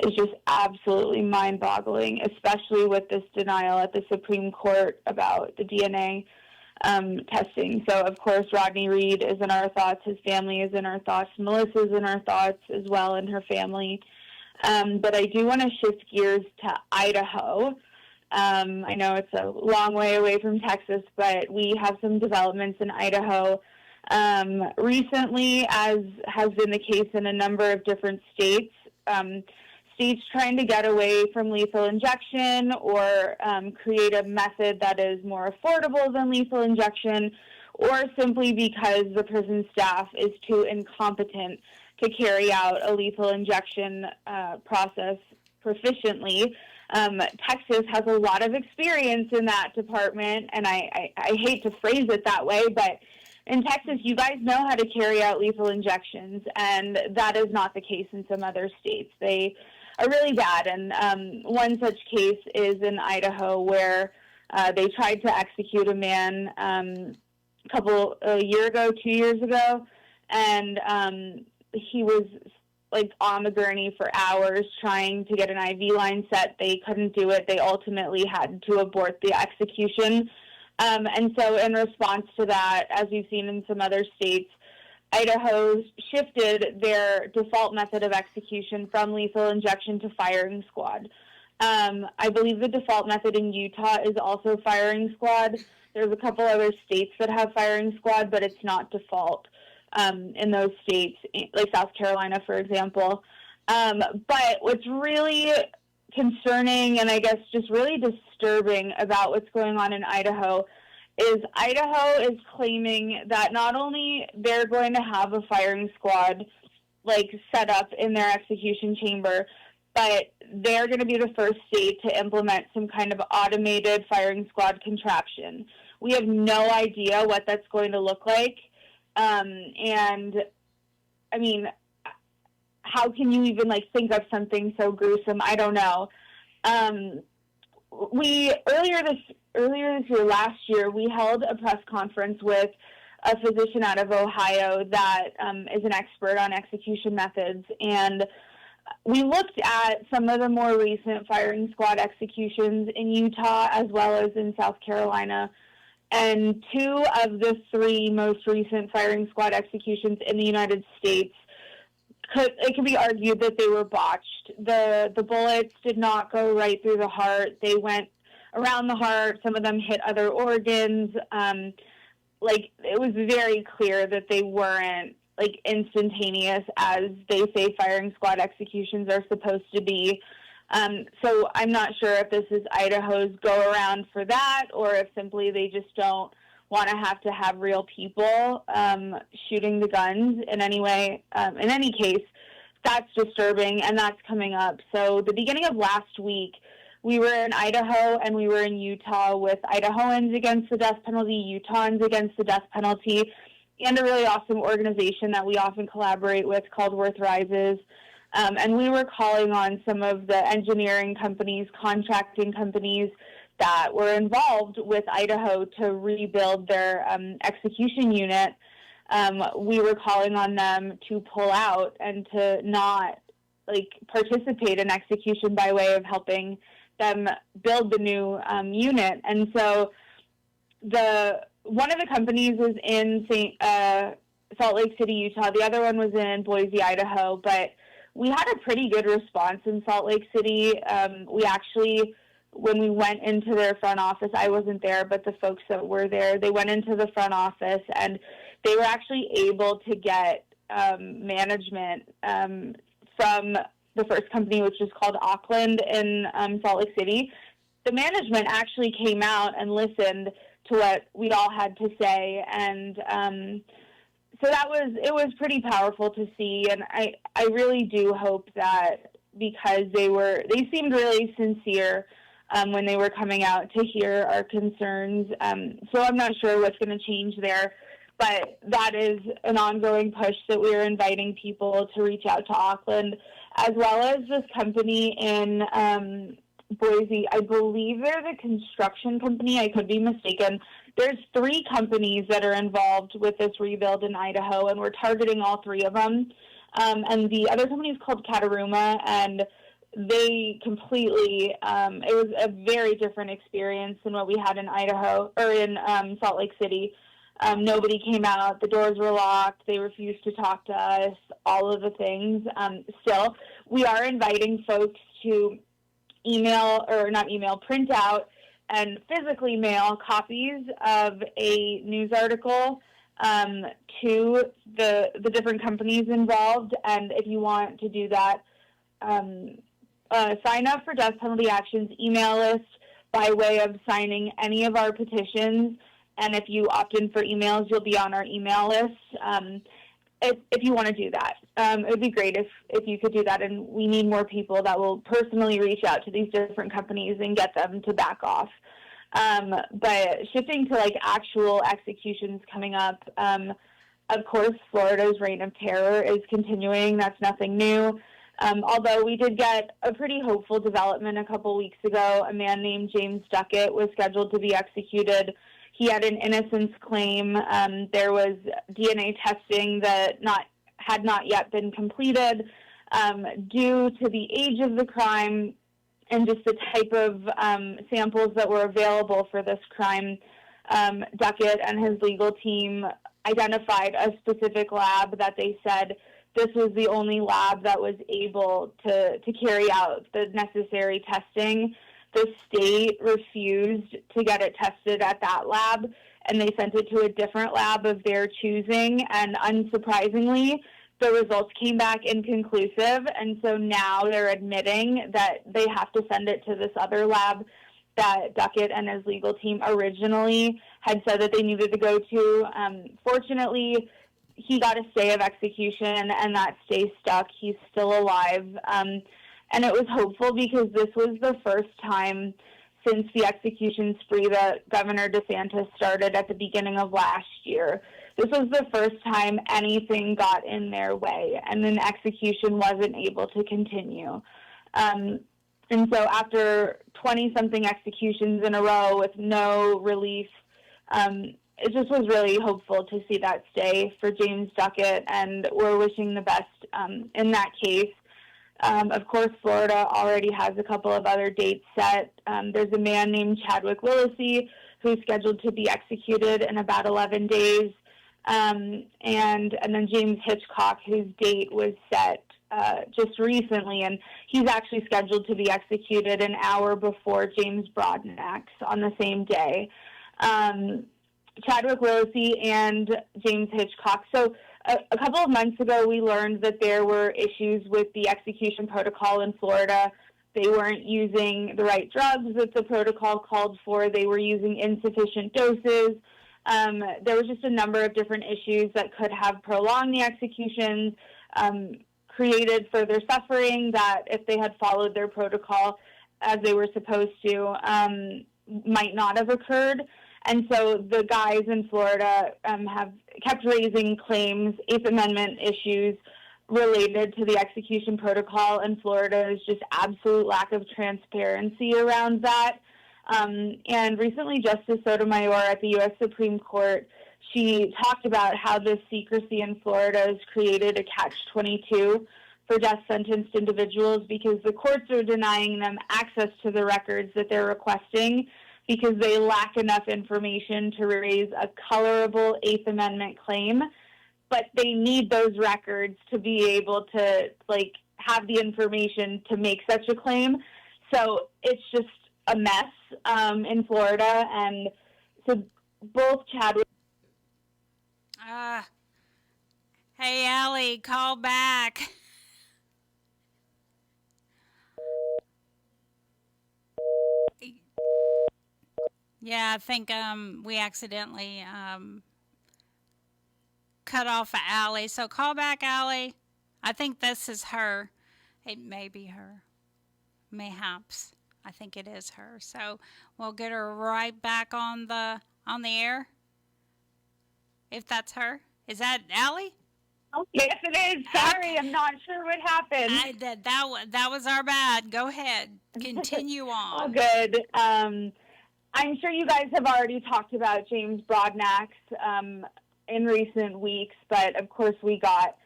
is just absolutely mind-boggling, especially with this denial at the Supreme Court about the DNA testing. So, of course, Rodney Reed is in our thoughts. His family is in our thoughts. Melissa is in our thoughts as well, and her family. But I do want to shift gears to Idaho. I know it's a long way away from Texas, but we have some developments in Idaho. Recently, as has been the case in a number of different states, states trying to get away from lethal injection or create a method that is more affordable than lethal injection, or simply because the prison staff is too incompetent to carry out a lethal injection process proficiently. Texas has a lot of experience in that department, and I hate to phrase it that way, but in Texas, you guys know how to carry out lethal injections, and that is not the case in some other states. They are really bad, and one such case is in Idaho where they tried to execute a man a year ago, 2 years ago, and he was like on the gurney for hours trying to get an IV line set. They couldn't do it. They ultimately had to abort the execution. And so in response to that, as we've seen in some other states, Idaho shifted their default method of execution from lethal injection to firing squad. I believe the default method in Utah is also firing squad. There's a couple other states that have firing squad, but it's not default in those states, like South Carolina, for example. But what's really concerning and I guess just really disturbing about what's going on in Idaho is claiming that not only they're going to have a firing squad like set up in their execution chamber, but they're going to be the first state to implement some kind of automated firing squad contraption. We have no idea what that's going to look like. And I mean, how can you even think of something so gruesome? I don't know. We earlier this year, last year, we held a press conference with a physician out of Ohio that is an expert on execution methods, and we looked at some of the more recent firing squad executions in Utah as well as in South Carolina. And 2 of the 3 most recent firing squad executions in the United States, it could be argued that they were botched. The bullets did not go right through the heart. They went around the heart. Some of them hit other organs. It was very clear that they weren't instantaneous as they say firing squad executions are supposed to be. So I'm not sure if this is Idaho's go around for that or if simply they just don't want to have real people shooting the guns in any way. In any case, that's disturbing, and that's coming up. So the beginning of last week, we were in Idaho and we were in Utah with Idahoans against the death penalty, Utahns against the death penalty, and a really awesome organization that we often collaborate with called Worth Rises. And we were calling on some of the engineering companies, contracting companies that were involved with Idaho to rebuild their execution unit. We were calling on them to pull out and to not participate in execution by way of helping them build the new unit. And so one of the companies was in Salt Lake City, Utah. The other one was in Boise, Idaho. But we had a pretty good response in Salt Lake City. We actually, when we went into their front office, I wasn't there, but the folks that were there, they went into the front office and they were actually able to get management from the first company, which was called Auckland in Salt Lake City. The management actually came out and listened to what we all had to say, and so it was pretty powerful to see. And I really do hope that, because they seemed really sincere when they were coming out to hear our concerns. So I'm not sure what's going to change there, but that is an ongoing push that we're inviting people to reach out to Auckland, as well as this company in Boise. I believe they're the construction company. I could be mistaken. There's 3 companies that are involved with this rebuild in Idaho, and we're targeting all 3 of them. And the other company is called Kataruma, and they completely, it was a very different experience than what we had in Idaho, or in Salt Lake City. Nobody came out. The doors were locked. They refused to talk to us, all of the things. Still, we are inviting folks to print out and physically mail copies of a news article to the different companies involved. And if you want to do that, sign up for Death Penalty Action's email list by way of signing any of our petitions. And if you opt in for emails, you'll be on our email list. If you want to do that, it would be great if you could do that. And we need more people that will personally reach out to these different companies and get them to back off. But shifting to actual executions coming up, of course, Florida's reign of terror is continuing. That's nothing new. Although we did get a pretty hopeful development a couple weeks ago. A man named James Duckett was scheduled to be executed. He had an innocence claim. There was DNA testing that had not yet been completed due to the age of the crime and just the type of samples that were available for this crime. Duckett and his legal team identified a specific lab that they said this was the only lab that was able to carry out the necessary testing. The state refused to get it tested at that lab, and they sent it to a different lab of their choosing, and unsurprisingly, the results came back inconclusive, and so now they're admitting that they have to send it to this other lab that Duckett and his legal team originally had said that they needed to go to. Fortunately, he got a stay of execution, and that stay stuck. He's still alive. And it was hopeful because this was the first time since the execution spree that Governor DeSantis started at the beginning of last year. This was the first time anything got in their way and an execution wasn't able to continue. And so after 20-something executions in a row with no relief, it just was really hopeful to see that stay for James Duckett, and we're wishing the best in that case. Of course, Florida already has a couple of other dates set. There's a man named Chadwick Willesee who's scheduled to be executed in about 11 days. And then James Hitchcock, whose date was set just recently, and he's actually scheduled to be executed an hour before James Broadnax on the same day. Chadwick Willesee and James Hitchcock. So a couple of months ago, we learned that there were issues with the execution protocol in Florida. They weren't using the right drugs that the protocol called for. They were using insufficient doses. There was just a number of different issues that could have prolonged the executions, created further suffering that, if they had followed their protocol as they were supposed to, might not have occurred. And so the guys in Florida have kept raising claims, Eighth Amendment issues related to the execution protocol, and Florida's just absolute lack of transparency around that. And recently, Justice Sotomayor at the U.S. Supreme Court, she talked about how this secrecy in Florida has created a catch-22 for death-sentenced individuals, because the courts are denying them access to the records that they're requesting because they lack enough information to raise a colorable Eighth Amendment claim. But they need those records to be able to, like, have the information to make such a claim. So it's just a mess in Florida. And so both Chadwick... Hey, Alli, call back. Yeah, I think we accidentally cut off Alli. So call back, Alli. I think this is her. It may be her. Mayhaps. I think it is her. So we'll get her right back on the air. If that's her. Is that Alli? Oh, yes, it is. Sorry, I'm not sure what happened. That was our bad. Go ahead. Continue on. Oh, good. I'm sure you guys have already talked about James Broadnax in recent weeks, but of course we got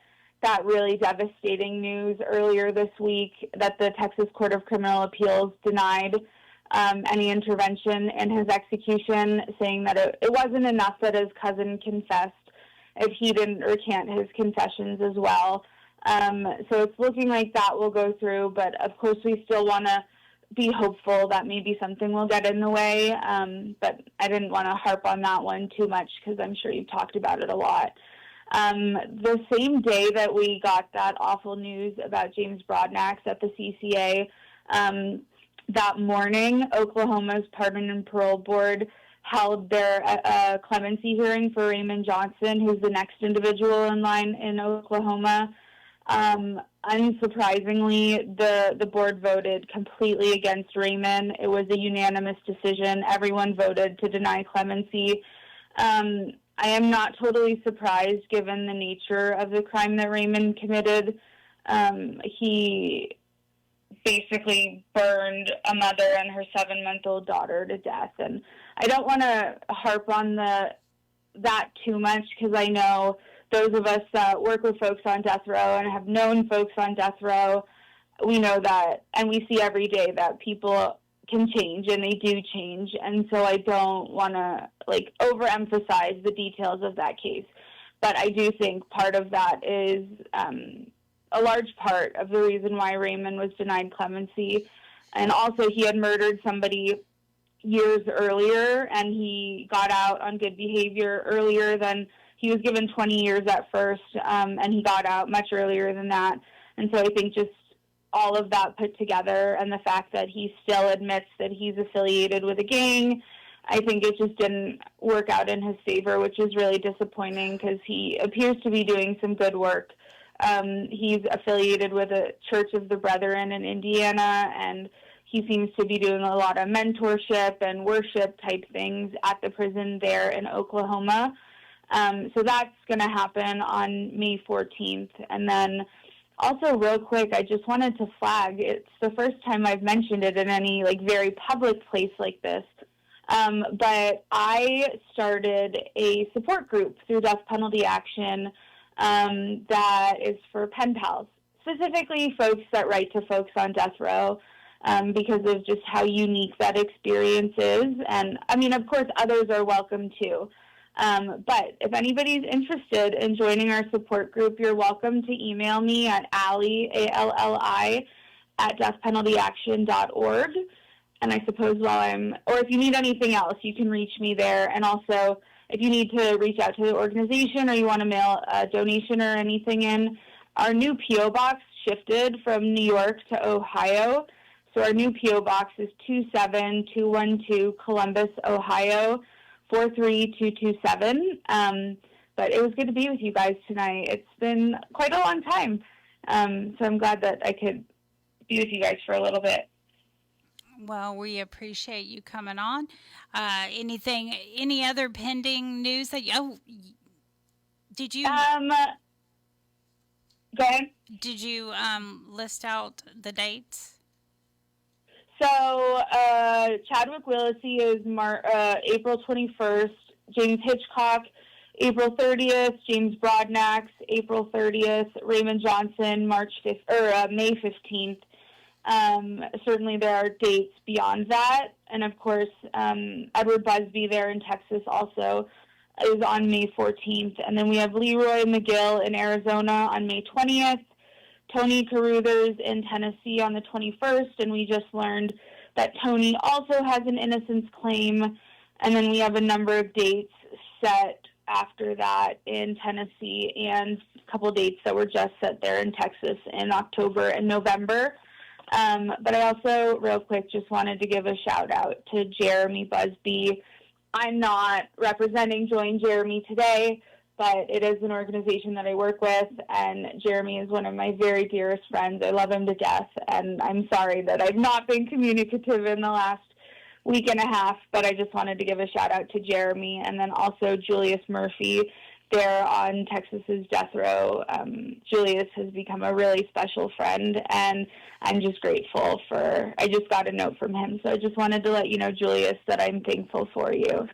that really devastating news earlier this week that the Texas Court of Criminal Appeals denied any intervention in his execution, saying that it wasn't enough that his cousin confessed if he didn't recant his confessions as well. So it's looking like that will go through, but of course we still want to be hopeful that maybe something will get in the way, but I didn't want to harp on that one too much because I'm sure you've talked about it a lot. The same day that we got that awful news about James Broadnax at the CCA, that morning, Oklahoma's Pardon and Parole Board held their clemency hearing for Raymond Johnson, who's the next individual in line in Oklahoma. Unsurprisingly, the board voted completely against Raymond. It was a unanimous decision. Everyone voted to deny clemency. I am not totally surprised given the nature of the crime that Raymond committed. He basically burned a mother and her 7-month-old daughter to death. And I don't want to harp on that too much because I know those of us that work with folks on death row and have known folks on death row, we know that, and we see every day that people can change, and they do change. And so I don't want to overemphasize the details of that case. But I do think part of that is a large part of the reason why Raymond was denied clemency. And also he had murdered somebody years earlier, and he got out on good behavior earlier than he was given 20 years at first, and he got out much earlier than that. And so I think just all of that put together and the fact that he still admits that he's affiliated with a gang, I think it just didn't work out in his favor, which is really disappointing because he appears to be doing some good work. He's affiliated with a Church of the Brethren in Indiana, and he seems to be doing a lot of mentorship and worship type things at the prison there in Oklahoma. So that's going to happen on May 14th. And then also real quick, I just wanted to flag, it's the first time I've mentioned it in any very public place like this. But I started a support group through Death Penalty Action that is for pen pals, specifically folks that write to folks on death row, because of just how unique that experience is. And I mean, of course, others are welcome too. But if anybody's interested in joining our support group, you're welcome to email me at Alli, ALLI, at deathpenaltyaction.org. And I suppose or if you need anything else, you can reach me there. And also, if you need to reach out to the organization or you want to mail a donation or anything in, our new P.O. Box shifted from New York to Ohio. So our new P.O. Box is 27212 Columbus, Ohio, 43227. But it was good to be with you guys tonight. It's been quite a long time. So I'm glad that I could be with you guys for a little bit. Well, we appreciate you coming on. Any other pending news that did you? Go ahead. Did you list out the dates? So Chadwick Willesee is April 21st. James Hitchcock, April 30th. James Broadnax, April 30th. Raymond Johnson, May 15th. Certainly there are dates beyond that. And of course, Edward Busby there in Texas also is on May 14th. And then we have Leroy McGill in Arizona on May 20th. Tony Caruthers in Tennessee on the 21st. And we just learned that Tony also has an innocence claim. And then we have a number of dates set after that in Tennessee and a couple of dates that were just set there in Texas in October and November. But I also, real quick, just wanted to give a shout out to Jeremy Busby. I'm not representing Join Jeremy today, but it is an organization that I work with, and Jeremy is one of my very dearest friends. I love him to death, and I'm sorry that I've not been communicative in the last week and a half, but I just wanted to give a shout out to Jeremy, and then also Julius Murphy there on Texas's death row. Julius has become a really special friend, and I'm just grateful I just got a note from him, so I just wanted to let you know, Julius, that I'm thankful for you.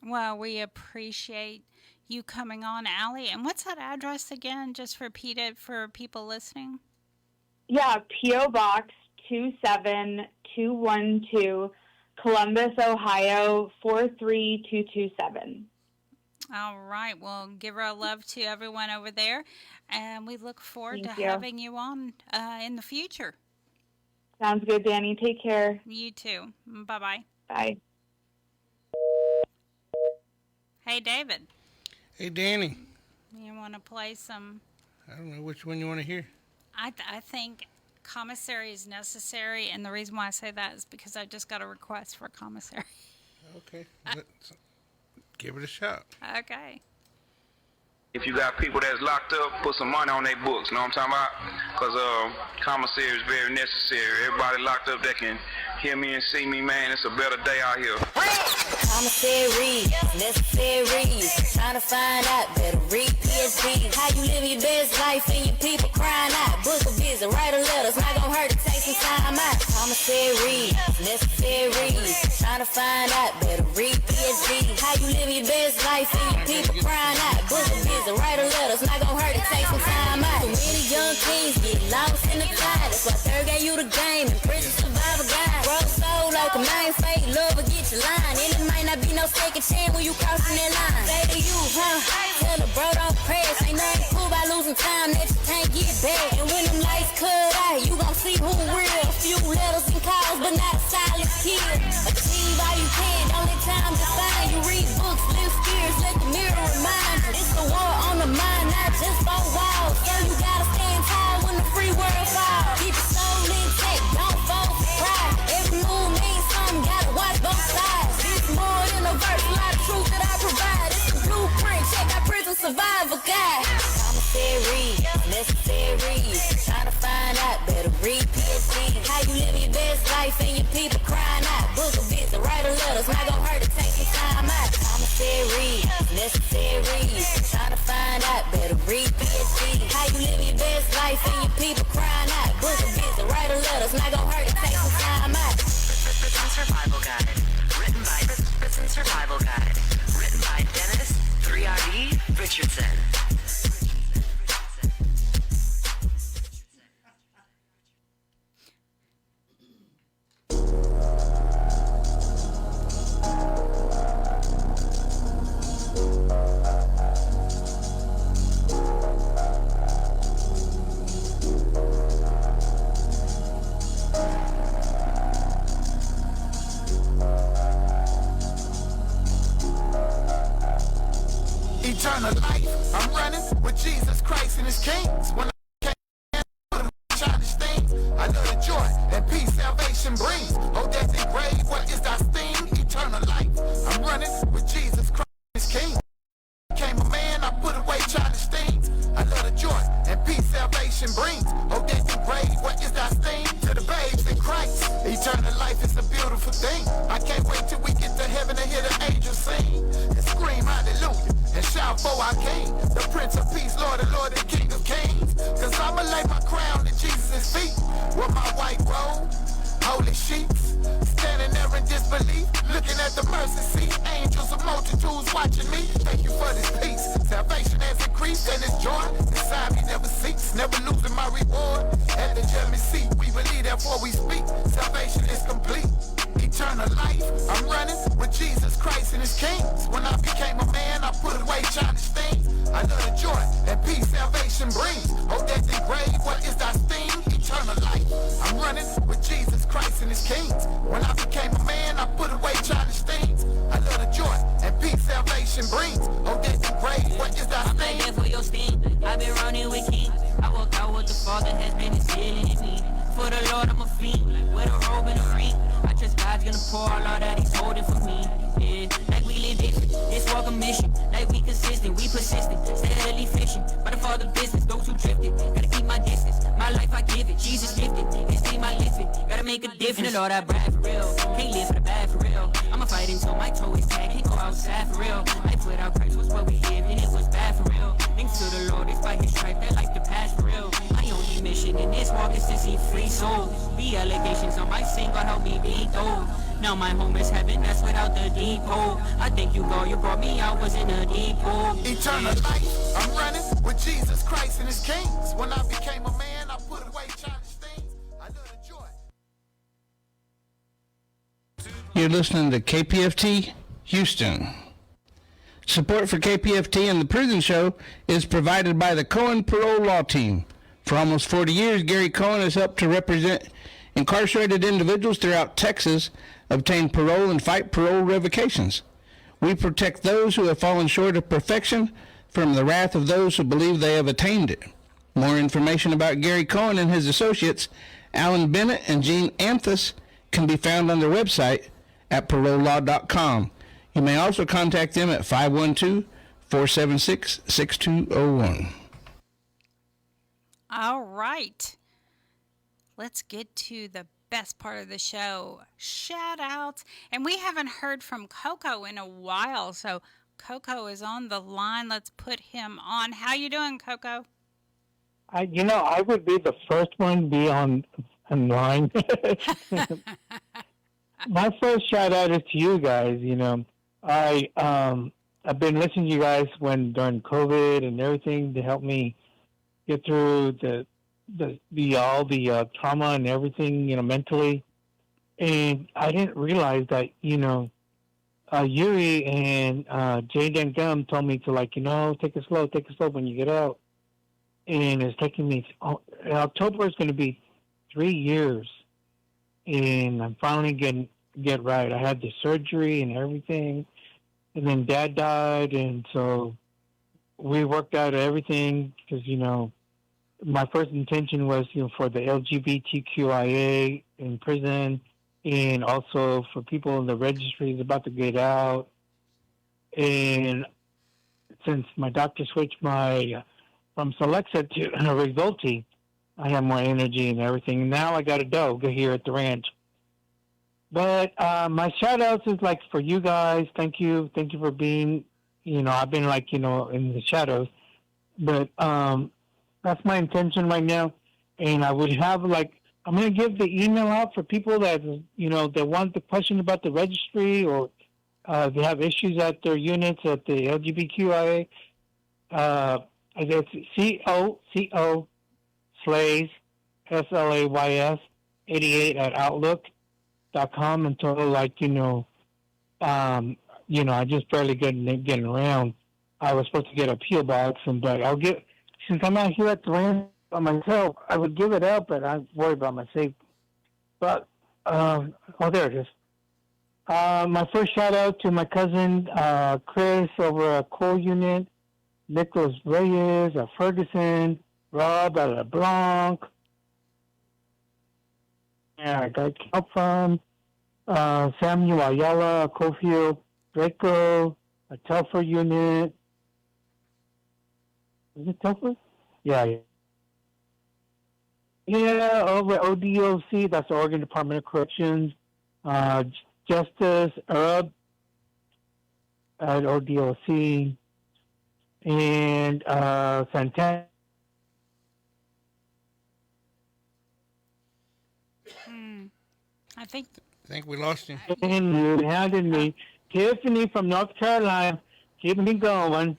Well, we appreciate you coming on, Alli. And what's that address again? Just repeat it for people listening. Yeah, P.O. Box 27212, Columbus, Ohio 43227. All right. Well, give our love to everyone over there, and we look forward Thank to you. having you on in the future. Sounds good, Dani. Take care. You too. Bye-bye. Bye. Hey, David. Hey, Dani. You want to play some? I don't know which one you want to hear. I think commissary is necessary, and the reason why I say that is because I just got a request for commissary. Okay. Let's give it a shot. Okay. If you got people that's locked up, put some money on their books, know what I'm talking about? Because commissary is very necessary. Everybody locked up that can hear me and see me, man, it's a better day out here. Commissary, necessary. Trying to find out, better read PhD. How you live your best life and your people crying out. Book a visit, write a letter, it's not gonna hurt to take some time out. Commissary, necessary. Trying to find out, better read PhD. How you live your best life and your people crying out. Book a visit, write a letter, it's not gonna hurt to take some time out. So many young kings get lost in the tide. That's why Third gave you the game and prison survivor guide. Broke soul like a main fake, love will get your line. And it might not be no second chance when you crossing that line. Say to you, tell a bro don't press. Ain't nothing cool by losing time that you can't get back. And when them lights cut out, you gon' see who real. A few letters and calls, but not silent kill. Achieve all you can, don't let time define you. Read books, live spirits, let the mirror remind you. It's a war on the mind, not just for walls. So you gotta stand tall when the free world falls. Keep your soul intact, don't fall for pride. Every move means something, gotta watch both sides. It's more than a verse, a lot of truth that I provide. It's a blueprint, check our prison survivor guide. Commissary, necessary. Trying to find out, better read PhD. How you live your best life and your people crying out. Book a visit, write a letter, it's not gonna hurt to take some time out. Commissary, necessary. Trying to find out, better read PhD. How you live your best life and your people crying out. Book a visit, write a letter, it's not gonna hurt to take some time out. Prison Survival Guide. Written by Prison Survival Guide. Written by Dennis 3RD Richardson. Eternal life, I'm running with Jesus Christ and his kings. When I can't put them childish things, I know the joy that peace salvation brings. Oh, that's engraved, what is thy sting? Eternal life, the Prince of Peace, Lord and Lord and King of Kings. Cause I'ma lay my crown at Jesus' feet with my white robe, holy sheets, standing there in disbelief, looking at the mercy seat. Angels of multitudes watching me. Thank you for this peace. Salvation has increased and it's joy inside me never cease. Never losing my reward at the judgment seat. We believe therefore we speak. Salvation is complete. Eternal life, I'm running with Jesus Christ and his kings. When I became a man, I put away childish things. I know the joy and peace salvation brings. Oh, death and grave, what is thy sting? Eternal life, I'm running with Jesus Christ and his kings. When I became a man, I put away childish things. I love the joy and peace salvation brings. Oh, death and grave, what is thy sting? I'm there for your sting. I've been running with kings. I walk out what the Father has been instilling in me. For the Lord, I'm a fiend, with a robe and a ring. I trust God's gonna pour all that he's holding for me. Yeah, like we live different, this walk a mission. Like we consistent, we persistent, steadily fishing. But for the business, those who drifted, gotta keep my distance. My life I give it, Jesus lifted, his name I lift it. Gotta make a difference. In the Lord I brag for real, can't live for the bad for real. I'ma fight until my toe is tagged, can't go outside for real. Life without Christ was what we lived, and it was bad for real. Thanks to the Lord, it's by his stripe that life to pass for real. My only mission in this walk is to see free souls. Be allegations on my sin, God help me be told. Now my home is heaven, that's without the depot. I thank you, God, you brought me out, was in a depot. Eternal life, I'm running with Jesus Christ and his kings. When I became a man, I put away childish things. I know the joy. You're listening to KPFT Houston. Support for KPFT and the Prison Show is provided by the Cohen Parole Law Team. For almost 40 years, Gary Cohen has helped to represent incarcerated individuals throughout Texas, obtain parole, and fight parole revocations. We protect those who have fallen short of perfection from the wrath of those who believe they have attained it. More information about Gary Cohen and his associates, Alan Bennett and Gene Anthus, can be found on their website at parolelaw.com. You may also contact them at 512-476-6201. All right. Let's get to the best part of the show, shout outs. And we haven't heard from Coco in a while, so Coco is on the line. Let's put him on. How you doing, Coco? I would be the first one to be on line. My first shout out is to you guys. I've been listening to you guys during COVID and everything to help me get through all the trauma and everything, mentally. And I didn't realize that, Yuri and Jaden Gum told me to take it slow when you get out. And it's taking me, October is going to be 3 years. And I'm finally get right. I had the surgery and everything. And then Dad died. And so we worked out everything because, my first intention was, for the LGBTQIA in prison and also for people in the registries about to get out. And since my doctor switched from Celexa to Rexulti, I have more energy and everything. Now I got a dog here at the ranch. But my shout outs is for you guys. Thank you for being, I've been in the shadows. But that's my intention right now. And I would have I'm going to give the email out for people that, that want the question about the registry or they have issues at their units at the LGBTQIA. I guess CO Slays, SLAYS 88 at Outlook.com until I just barely getting around. I was supposed to get a P.O. box, but since I'm out here at the ranch by myself, I would give it up, but I worry about my safety. But, there it is. My first shout out to my cousin, Chris over at Coal Unit, Nicholas Reyes at Ferguson, Rob at LeBlanc. Yeah, I got help from Samuel Ayala, Cofield, Draco, a Telfer Unit. Is it Telfer? Yeah. Yeah, over at ODOC, that's the Oregon Department of Corrections. Justice Arab at ODOC. and Santana. I think we lost him. And you handed me Tiffany from North Carolina, keeping me going.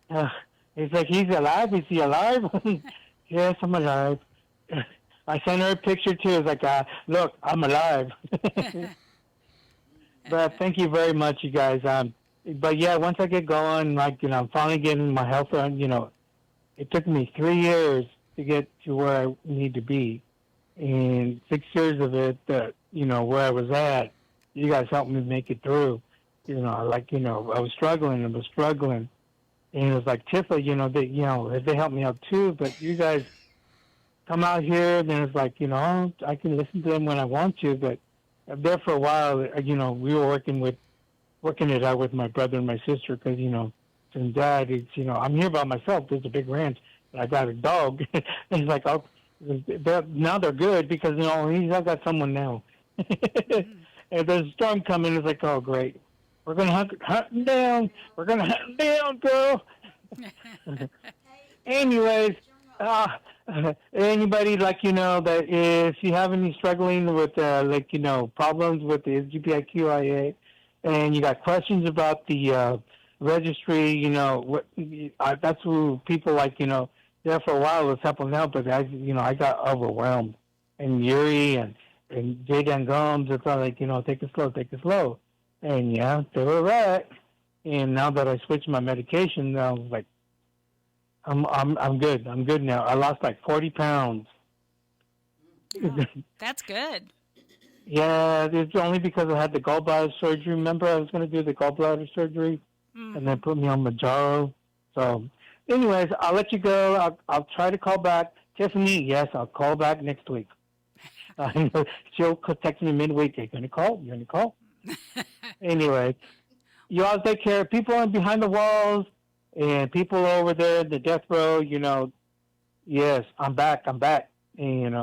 It's like, he's alive. Is he alive? Yes, I'm alive. I sent her a picture too. It's like, look, I'm alive. But thank you very much, you guys. But yeah, once I get going, like, I'm finally getting my health on. It took me 3 years to get to where I need to be, and 6 years of it, where I was at, you guys helped me make it through. I was struggling, and it was like Tifa, they helped me out too. But you guys come out here, then it's like, I can listen to them when I want to. But there for a while, we were working it out with my brother and my sister, because since Dad, I'm here by myself. There's a big ranch, and I got a dog. It's like, now they're good because I've got someone now. And there's a storm coming. It's like, oh great, we're gonna hunt him down. We're gonna hunt him down, girl. Anyways, anybody that if you have any struggling with problems with the LGBTQIA, and you got questions about the registry, that's who people there for a while was helping out, but I got overwhelmed. And Yuri and J-Dan Gums, it's all like, take it slow. And yeah, they were right. And now that I switched my medication, I was like, I'm good. I'm good now. I lost like 40 pounds. Oh, that's good. Yeah, it's only because I had the gallbladder surgery. Remember, I was going to do the gallbladder surgery, and then put me on Mounjaro. So, anyways, I'll let you go. I'll try to call back. Tiffany, yes, I'll call back next week. She'll text me midweek. You're going to call? You're going to call? Anyway, you all take care. People on behind the walls and people over there in the death row, yes, I'm back. And,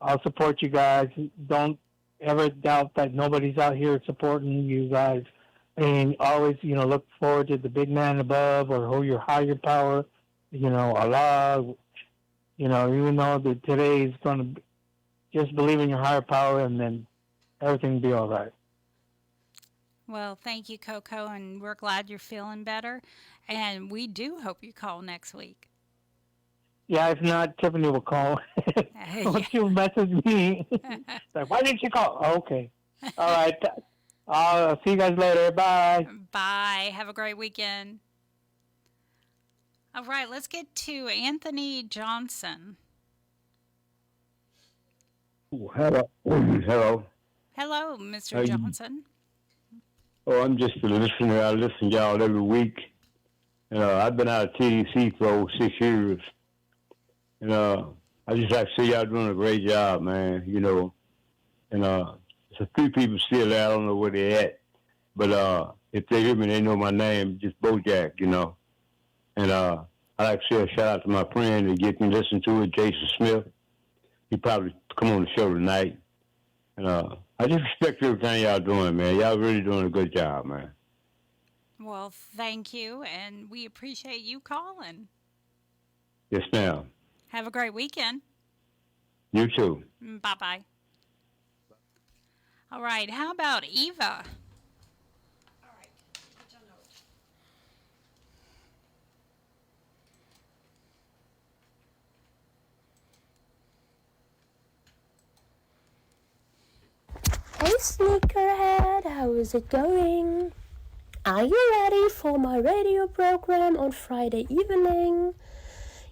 I'll support you guys. Don't ever doubt that nobody's out here supporting you guys. And always, look forward to the big man above, or who your higher power, Allah, even though today is going to just believe in your higher power, and then everything will be all right. Well, thank you, Coco, and we're glad you're feeling better. And we do hope you call next week. Yeah, if not, Tiffany will call. She'll message me. Like, why didn't you call? Oh, okay. All right. I'll see you guys later. Bye. Bye. Have a great weekend. All right, let's get to Anthony Johnson. Hello. Hello, Mr. Johnson. Oh, I'm just a listener. I listen to y'all every week. I've been out of TDC for over 6 years. I just like to say y'all doing a great job, man. And there's a few people still there. I don't know where they're at. But if they hear me, they know my name, just Bojack, And I like to say a shout out to my friend that get me to listen to it, Jason Smith. He probably come on the show tonight. And I just respect everything y'all doing, man. Y'all really doing a good job, man. Well, thank you, and we appreciate you calling. Yes, ma'am. Have a great weekend. You too. Bye-bye. All right, how about Eva? Hey Sneakerhead, how is it going? Are you ready for my radio program on Friday evening?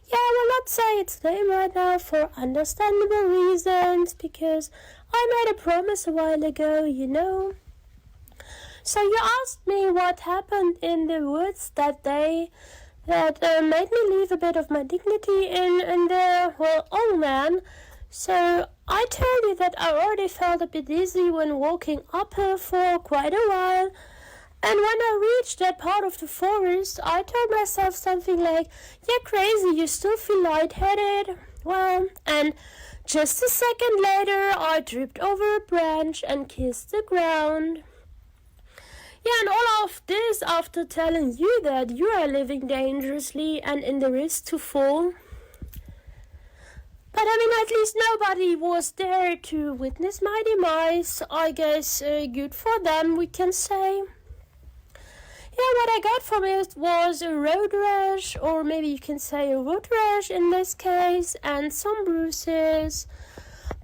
Yeah, I will not say its name right now for understandable reasons, because I made a promise a while ago, So you asked me what happened in the woods that day that made me leave a bit of my dignity in there. Well, oh man. So I told you that I already felt a bit dizzy when walking up here for quite a while. And when I reached that part of the forest, I told myself something like, "You're crazy, you still feel lightheaded." Well, and just a second later, I tripped over a branch and kissed the ground. Yeah, and all of this after telling you that you are living dangerously and in the risk to fall. But I mean, at least nobody was there to witness my demise. I guess good for them, we can say. Yeah, what I got from it was a road rash, or maybe you can say a road rash in this case, and some bruises.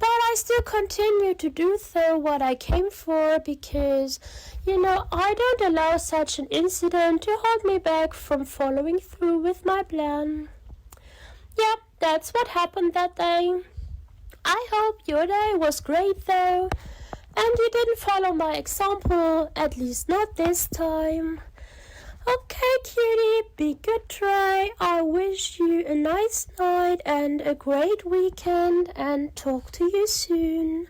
But I still continue to do so what I came for because, I don't allow such an incident to hold me back from following through with my plan. Yep, that's what happened that day. I hope your day was great though, and you didn't follow my example, at least not this time. Okay, cutie, be good try. I wish you a nice night and a great weekend and talk to you soon.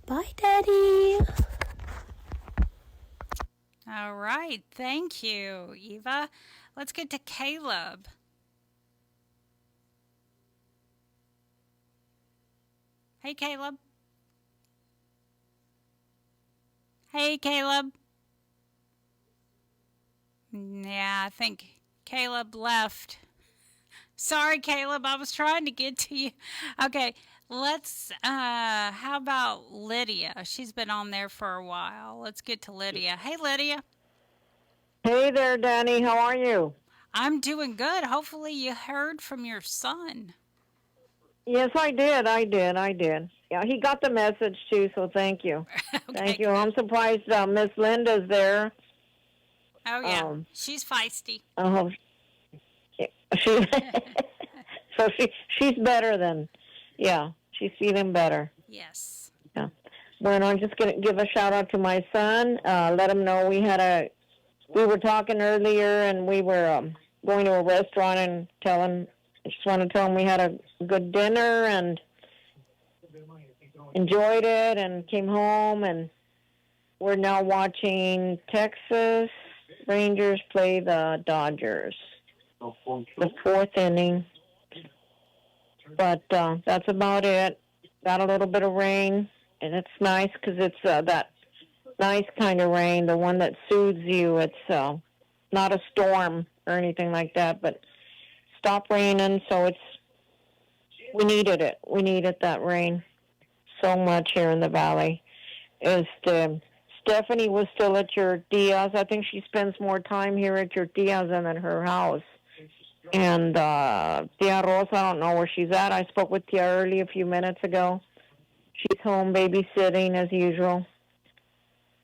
Bye, Daddy. All right, thank you, Eva. Let's get to Caleb. Hey, Caleb. Hey, Caleb. Yeah, I think Caleb left. Sorry, Caleb, I was trying to get to you. Okay, how about Lydia? She's been on there for a while. Let's get to Lydia. Hey, Lydia. Hey there, Dani. How are you? I'm doing good. Hopefully you heard from your son. Yes, I did. Yeah, he got the message too, so thank you. Thank you. Good. I'm surprised Miss Linda's there. Oh, yeah. She's feisty. Oh, she's better than, yeah, she's feeling better. Yes. Yeah. Well, I'm just going to give a shout out to my son, let him know we were talking earlier and we were going to a restaurant and I just want to tell him we had a good dinner and enjoyed it and came home, and we're now watching Texas Rangers play the Dodgers. The fourth inning. But that's about it. Got a little bit of rain, and it's nice because it's that nice kind of rain, the one that soothes you. It's not a storm or anything like that, but stopped raining, so we needed it. We needed that rain so much here in the valley. Stephanie was still at your Diaz. I think she spends more time here at your Diaz than at her house. And Tia Rosa, I don't know where she's at. I spoke with Tia early a few minutes ago. She's home babysitting as usual.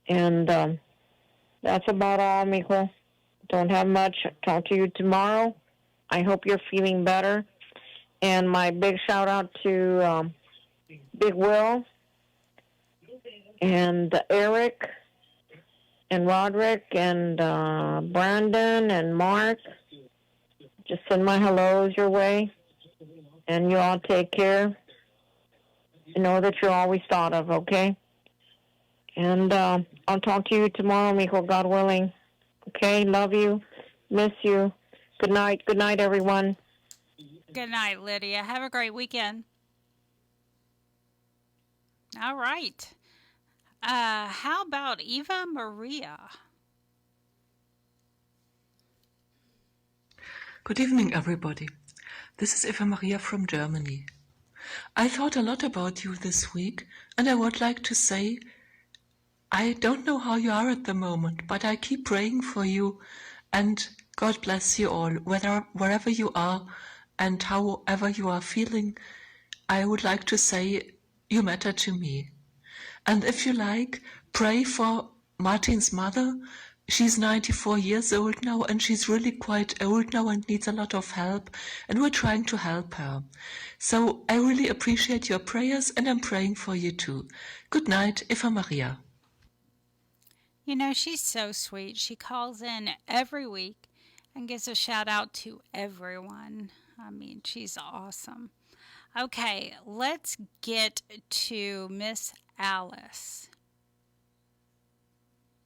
And that's about all, Mijo. Don't have much. Talk to you tomorrow. I hope you're feeling better. And my big shout out to Big Will and Eric and Roderick and Brandon and Mark. Just send my hellos your way. And you all take care. Know that you're always thought of, okay? And I'll talk to you tomorrow, Mijo, God willing. Okay, love you. Miss you. Good night. Good night, everyone. Good night, Lydia. Have a great weekend. All right. How about Eva Maria? Good evening, everybody. This is Eva Maria from Germany. I thought a lot about you this week, and I would like to say I don't know how you are at the moment, but I keep praying for you, and God bless you all, wherever you are and however you are feeling. I would like to say you matter to me. And if you like, pray for Martin's mother. She's 94 years old now, and she's really quite old now and needs a lot of help, and we're trying to help her. So I really appreciate your prayers, and I'm praying for you too. Good night, Eva Maria. You know, she's so sweet. She calls in every week and gives a shout out to everyone. I mean, she's awesome. Okay, let's get to Miss Alice.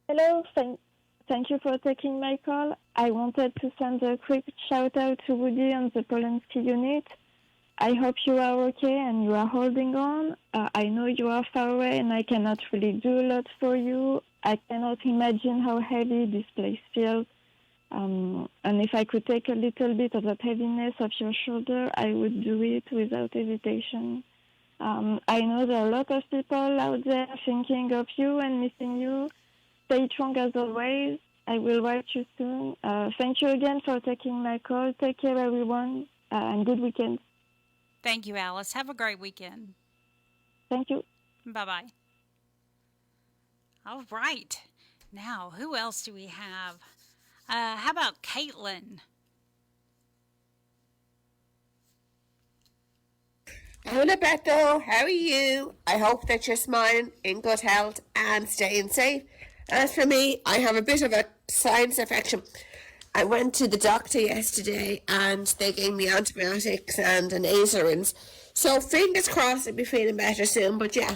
Hello, thank you for taking my call. I wanted to send a quick shout out to Woody and the Polanski unit. I hope you are okay and you are holding on. I know you are far away and I cannot really do a lot for you. I cannot imagine how heavy this place feels. And if I could take a little bit of that heaviness off your shoulder, I would do it without hesitation. I know there are a lot of people out there thinking of you and missing you. Stay strong as always. I will write you soon. Thank you again for taking my call. Take care, everyone, and good weekend. Thank you, Alice. Have a great weekend. Thank you. Bye-bye. All right. Now, who else do we have? How about Caitlin? Hola, Beto. How are you? I hope that you're smiling, in good health, and staying safe. As for me, I have a bit of a sinus infection. I went to the doctor yesterday, and they gave me antibiotics and an rinse. So fingers crossed I'll be feeling better soon. But yeah,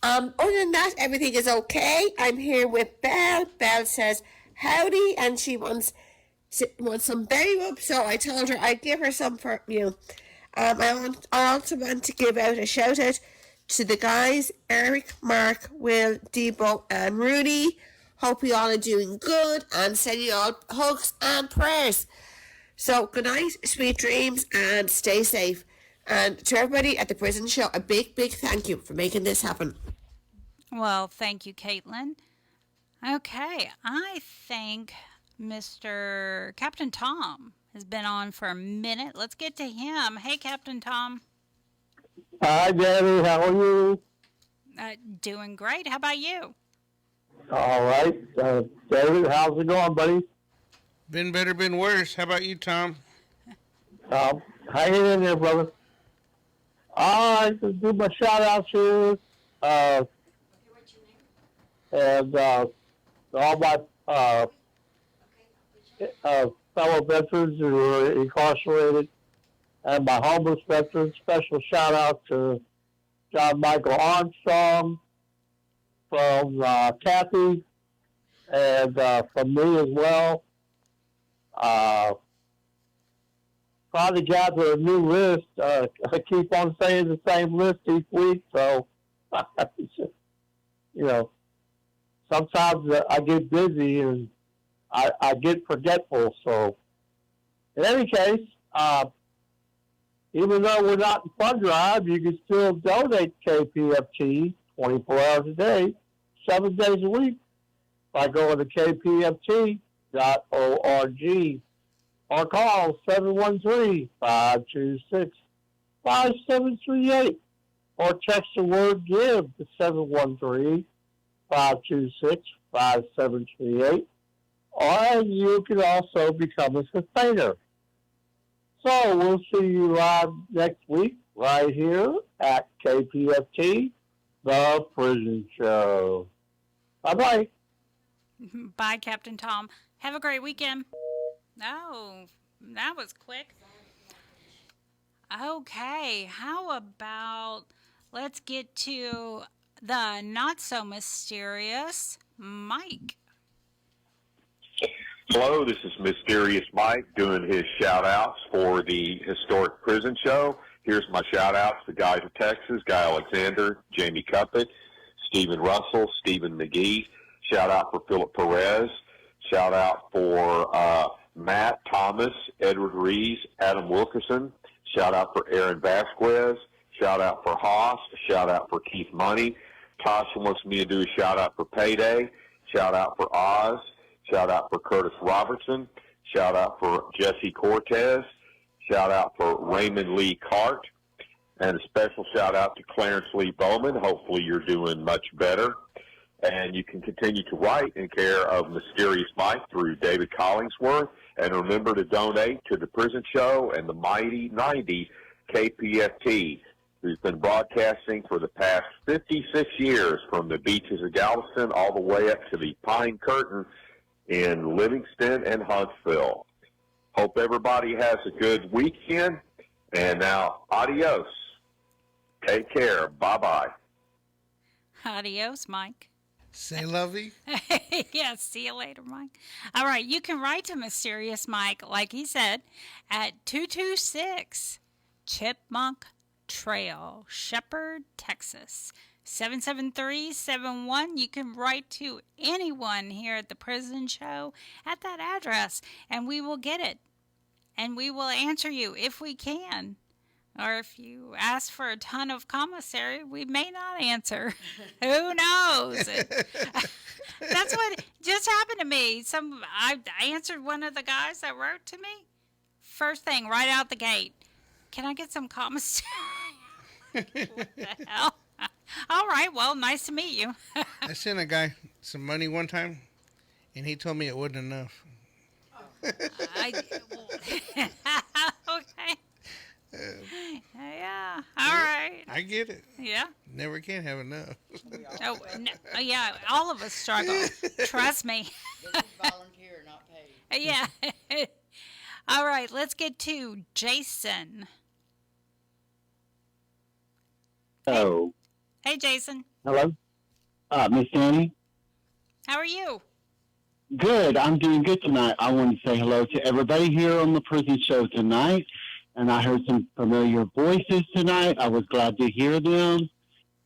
other than that, everything is okay. I'm here with Belle. Belle says howdy, and she wants some berry rub. So I told her I'd give her some for you. I also want to give out a shout out to the guys, Eric, Mark, Will, Debo, and Rudy. Hope you all are doing good, and send you all hugs and prayers. So good night, sweet dreams, and stay safe. And to everybody at the prison show, a big, big thank you for making this happen. Well, thank you, Caitlin. Okay, I think Mr. Captain Tom has been on for a minute. Let's get to him. Hey, Captain Tom. Hi, Danny. How are you? Doing great. How about you? All right. David, how's it going, buddy? Been better, been worse. How about you, Tom? Hanging in there, brother. All right, let's do my shout-outs here. And all my fellow veterans who are incarcerated, and my homeless veterans. Special shout-out to John Michael Armstrong, from Kathy, and from me as well. Trying to gather a new list. I keep on saying the same list each week, so you know, sometimes I get busy and I get forgetful. So, in any case, even though we're not in fund drive, you can still donate KPFT 24 hours a day, 7 days a week, by going to kpft.org or call 713-526-5738 or text the word GIVE to 713-526-5738, or you can also become a sustainer. So we'll see you live next week right here at KPFT, The Prison Show. Bye-bye. Bye, Captain Tom. Have a great weekend. Oh, that was quick. Okay, how about let's get to the not-so-mysterious Mike. Hello, this is Mysterious Mike doing his shout-outs for the Historic Prison Show. Here's my shout-outs to Guy from Texas, Guy Alexander, Jamie Cuppett, Stephen Russell, Stephen McGee. Shout-out for Philip Perez. Shout-out for Matt Thomas, Edward Rees, Adam Wilkerson. Shout-out for Aaron Vasquez. Shout-out for Haas. Shout-out for Keith Money. Tasha wants me to do a shout-out for Payday. Shout-out for Oz. Shout-out for Curtis Robertson. Shout-out for Jesse Cortez. Shout-out for Raymond Lee Cart. And a special shout-out to Clarence Lee Bowman. Hopefully you're doing much better. And you can continue to write in care of Mysterious Mike through David Collingsworth. And remember to donate to the Prison Show and the Mighty 90 KPFT, who's been broadcasting for the past 56 years from the beaches of Galveston all the way up to the Pine Curtain in Livingston and Huntsville. Hope everybody has a good weekend. And now, adios. Take care. Bye-bye. Adios, Mike. Say lovey. Yeah, see you later, Mike. All right, you can write to Mysterious Mike, like he said, at 226 Chipmunk Trail, Shepherd, Texas. 77371. You can write to anyone here at the Prison Show at that address, and we will get it. And we will answer you if we can. Or if you ask for a ton of commissary, we may not answer. Who knows? That's what just happened to me. I answered one of the guys that wrote to me. First thing, right out the gate. Can I get some commissary? What the hell? All right, well, nice to meet you. I sent a guy some money one time, and he told me it wasn't enough. Okay. Yeah, all right. I get it. Yeah. Never can have enough. Oh, no, yeah, all of us struggle. Trust me. This is volunteer, not paid. Yeah. All right, let's get to Jason. Oh. Hey, Jason. Hello? Miss Dani? How are you? Good. I'm doing good tonight. I want to say hello to everybody here on the Prison Show tonight. And I heard some familiar voices tonight. I was glad to hear them,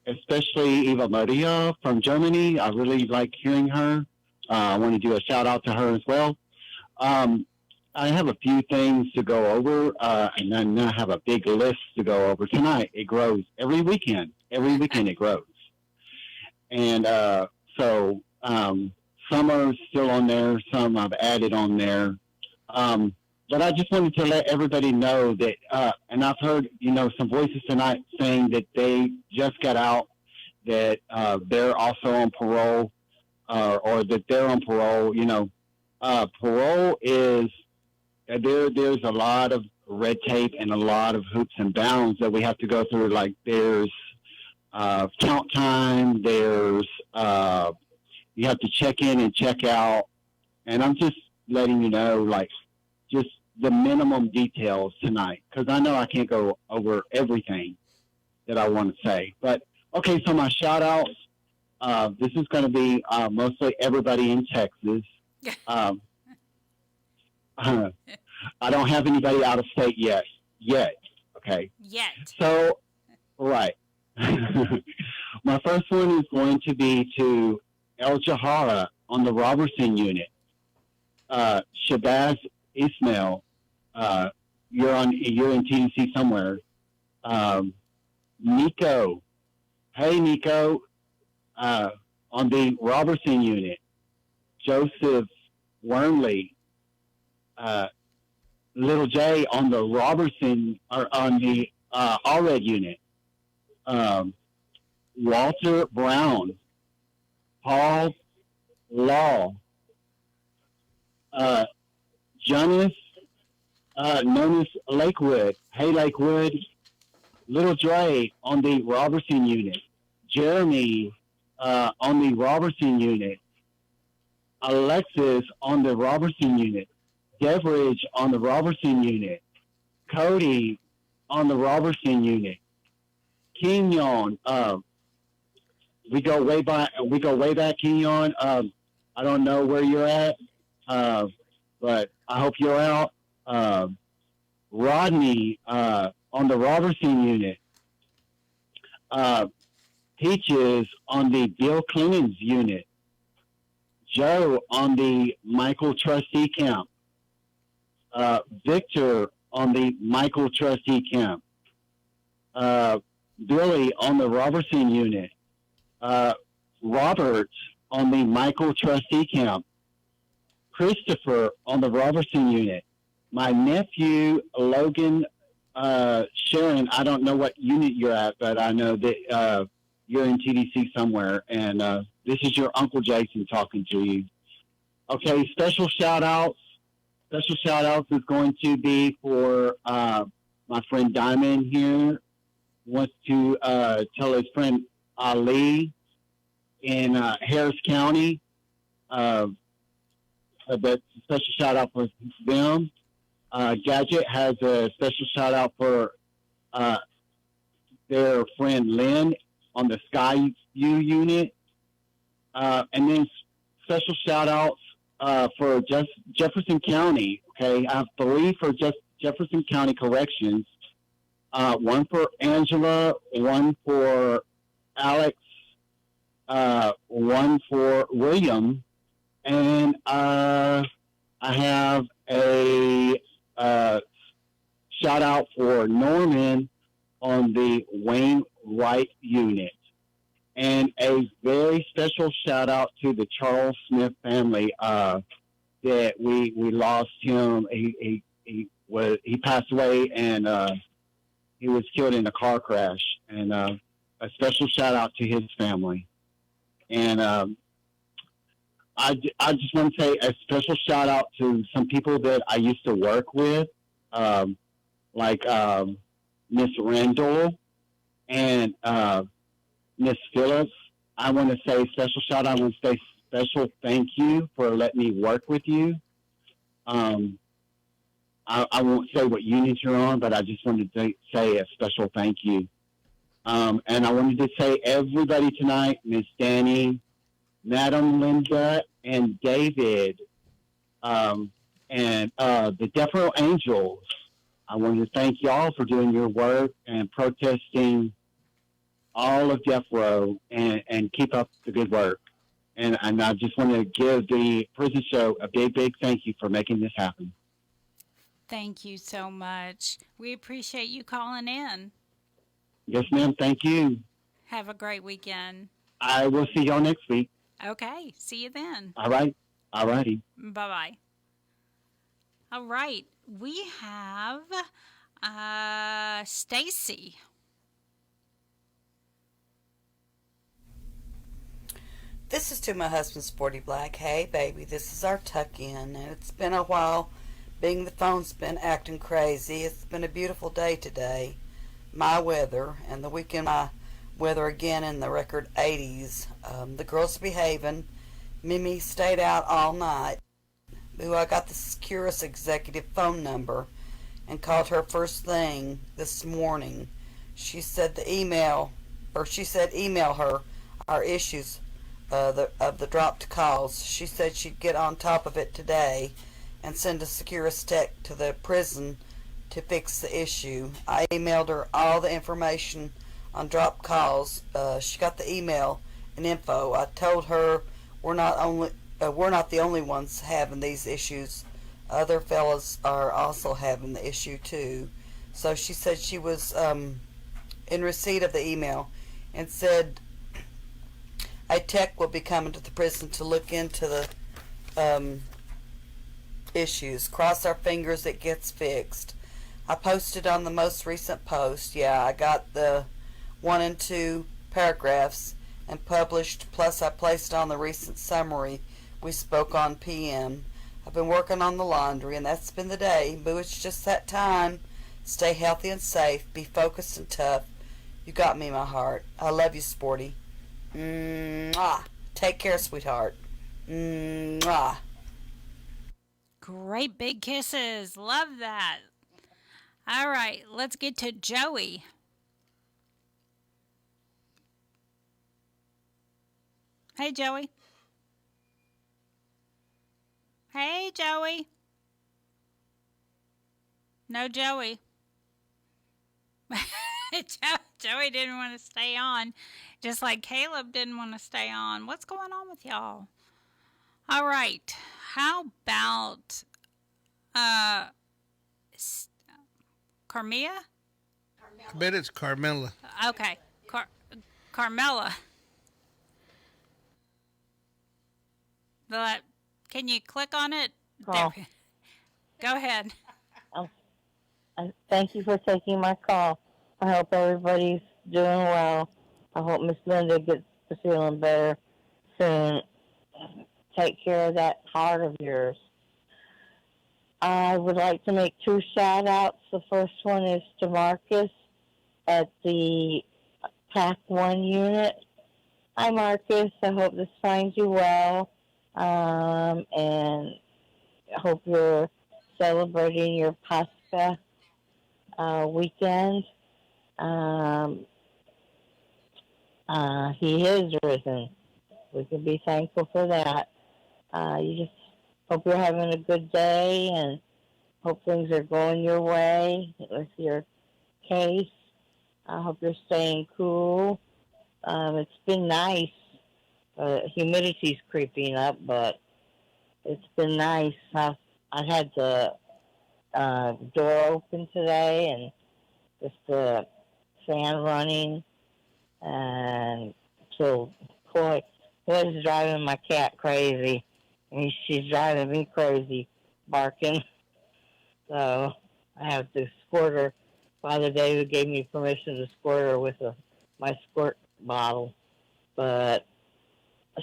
especially Eva Maria from Germany. I really like hearing her. I want to do a shout out to her as well. I have a few things to go over, and then I have a big list to go over tonight. It grows every weekend. Every weekend it grows. And so some are still on there, some I've added on there. But I just wanted to let everybody know that, and I've heard, some voices tonight saying that they just got out, that they're also on parole, or that they're on parole. Parole is, there's a lot of red tape and a lot of hoops and bounds that we have to go through. Like there's count time, there's you have to check in and check out. And I'm just letting you know, like, just the minimum details tonight, because I know I can't go over everything that I want to say. But, okay, so my shout-outs, this is going to be mostly everybody in Texas. I don't have anybody out of state yet, okay? Yet. So, right. My first one is going to be to El Jahara on the Robertson unit. Shabazz Ismail, you're in TNC somewhere. Nico, hey Nico, on the Robertson unit. Joseph Wormley, Little J on the Robertson, or on the Allred unit. Walter Brown, Paul Law, Jonas, known as Lakewood. Hey, Lakewood. Little Dre on the Robertson unit. Jeremy on the Robertson unit. Alexis on the Robertson unit. Deveridge on the Robertson unit. Cody on the Robertson unit. Kenyon, we go way back, Kenyon. I don't know where you're at, but I hope you're out. Rodney on the Robertson unit. Peaches on the Bill Clemens unit. Joe on the Michael Trustee Camp. Victor on the Michael Trustee Camp. Billy on the Robertson unit. Robert on the Michael Trustee Camp. Christopher on the Robertson unit. My nephew, Logan Sharon, I don't know what unit you're at, but I know that you're in TDC somewhere, and this is your Uncle Jason talking to you. Okay, special shout-outs. Special shout-outs is going to be for my friend Diamond here. Wants to tell his friend Ali in Harris County. But special shout out for them. Gadget has a special shout out for their friend Lynn on the Skyview unit. And then special shout outs for just Jefferson County. Okay, I believe for just Jefferson County Corrections. One for Angela, one for Alex one for William, and I have a shout out for Norman on the Wayne White unit. And a very special shout out to the Charles Smith family that we lost him. He passed away, and he was killed in a car crash. And a special shout out to his family. And I just want to say a special shout out to some people that I used to work with, like Miss Randall and Miss Phillips. I want to say special shout out. I want to say special thank you for letting me work with you. I won't say what unit you're on, but I just wanted to say a special thank you. And I wanted to say everybody tonight, Miss Dani, Madam Linda, and David, and the Death Row Angels. I wanted to thank y'all for doing your work and protesting all of Death Row, and keep up the good work. And I just want to give the prison show a big, big thank you for making this happen. Thank you so much. We appreciate you calling in. Yes, ma'am. Thank you. Have a great weekend. I will see y'all next week. Okay. See you then. All right. All righty. Bye-bye. All right. We have Stacy. This is to my husband, Sporty Black. Hey, baby, this is our tuck-in, and it's been a while. Being the phone's been acting crazy. It's been a beautiful day today. My weather, and the weekend my weather again in the record 80s. The girls are behaving. Mimi stayed out all night. Ooh, I got the Securus executive phone number and called her first thing this morning. She said email her our issues of the dropped calls. She said she'd get on top of it today and send a Securus tech to the prison to fix the issue. I emailed her all the information on dropped calls. She got the email and info. I told her we're not the only ones having these issues. Other fellas are also having the issue too. So she said she was in receipt of the email and said a tech will be coming to the prison to look into the issues. Cross our fingers it gets fixed. I posted on the most recent post. Yeah, I got the 1 and 2 paragraphs and published, plus I placed on the recent summary we spoke on PM. I've been working on the laundry, and that's been the day. Boo, it's just that time. Stay healthy and safe. Be focused and tough. You got me, my heart. I love you, Sporty. Mwah. Take care, sweetheart. Mwah. Great big kisses. Love that. All right, let's get to Joey. Hey, Joey. Hey, Joey. No, Joey. Joey didn't want to stay on, just like Caleb didn't want to stay on. What's going on with y'all? All right. How about Carmia? I bet it's Carmela. Okay. Carmela. Can you click on it? Call. There. Go ahead. Thank you for taking my call. I hope everybody's doing well. I hope Miss Linda gets to feeling better soon. Take care of that heart of yours. I would like to make 2 shout-outs. The first one is to Marcus at the PAC 1 unit. Hi, Marcus. I hope this finds you well. And I hope you're celebrating your Pascha weekend. He is risen. We can be thankful for that. You just hope you're having a good day and hope things are going your way with your case. I hope you're staying cool. It's been nice Humidity's creeping up, but it's been nice. I had the door open today and just the fan running, and so Boy is driving my cat crazy, and she's driving me crazy, barking. So I have to squirt her. Father David gave me permission to squirt her with my squirt bottle, but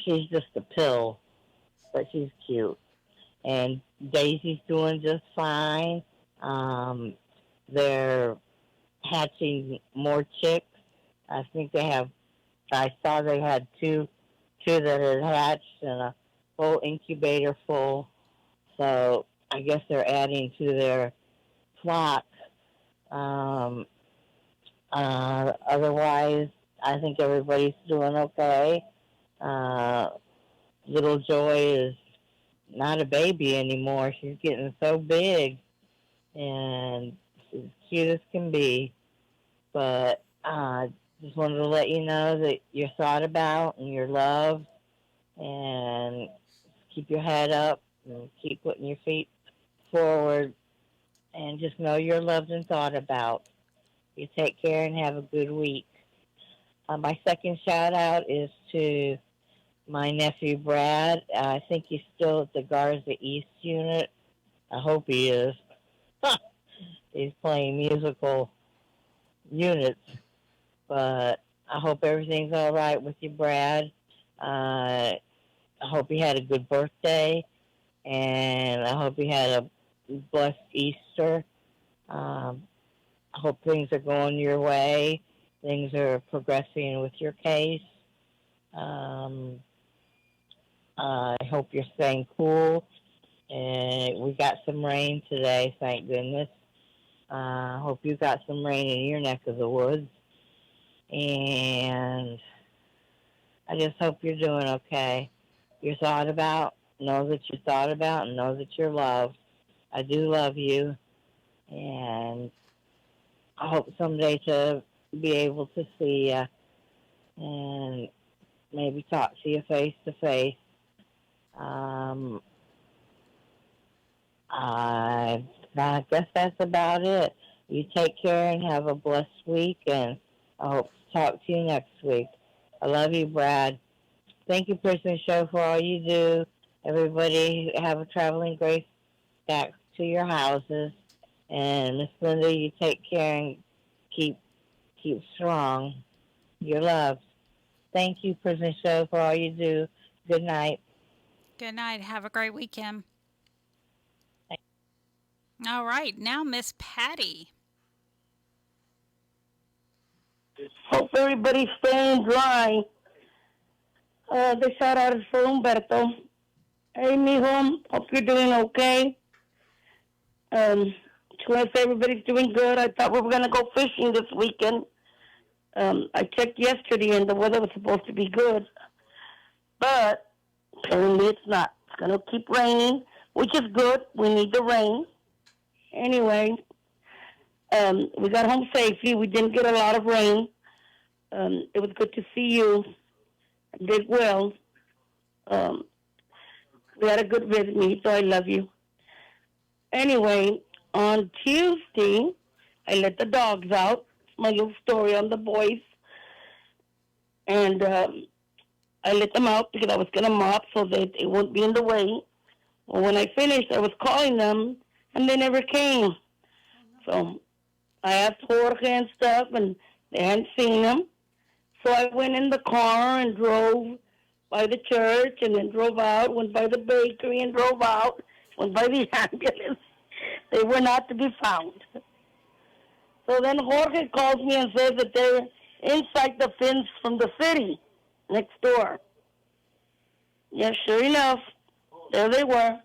she's just a pill, but she's cute. And Daisy's doing just fine. They're hatching more chicks. I think I saw they had two that had hatched and a whole incubator full. So I guess they're adding to their flock. Otherwise, I think everybody's doing okay. Little Joy is not a baby anymore. She's getting so big, and she's cute as can be. But just wanted to let you know that you're thought about and you're loved, and keep your head up and keep putting your feet forward, and just know you're loved and thought about. You take care and have a good week. My second shout out is to my nephew Brad. I think he's still at the Garza East unit. I hope he is. He's playing musical units. But I hope everything's all right with you, Brad. I hope you had a good birthday, and I hope you had a blessed Easter. I hope things are going your way. Things are progressing with your case. I hope you're staying cool. And we got some rain today, thank goodness. I hope you got some rain in your neck of the woods. And I just hope you're doing okay. You're thought about. Know that you're thought about, and know that you're loved. I do love you. And I hope someday to be able to see you and maybe talk to you face to face. I guess that's about it. You take care and have a blessed week, and I hope to talk to you next week. I love you, Brad. Thank you, Prison Show, for all you do. Everybody have a traveling grace back to your houses. And Miss Linda, you take care and keep strong. You're loved. Thank you, Prison Show, for all you do. Good night. Good night. Have a great weekend. All right, now Miss Patty. Hope everybody's staying dry. The shout out is for Humberto. Hey, mijo, hope you're doing okay. Just want to say everybody's doing good. I thought we were going to go fishing this weekend. I checked yesterday and the weather was supposed to be good. But apparently it's not. It's going to keep raining, which is good. We need the rain. Anyway, we got home safely. We didn't get a lot of rain. It was good to see you. I did well. We had a good visit, me, so I love you. Anyway, on Tuesday, I let the dogs out. My little story on the boys. And I let them out because I was going to mop so that it won't be in the way. Well, when I finished, I was calling them, and they never came. So I asked Jorge and stuff, and they hadn't seen them. So I went in the car and drove by the church, and then drove out, went by the bakery and drove out, went by the ambulance. They were not to be found. So then Jorge calls me and says that they're inside the fence from the city next door. Yeah, sure enough, there they were.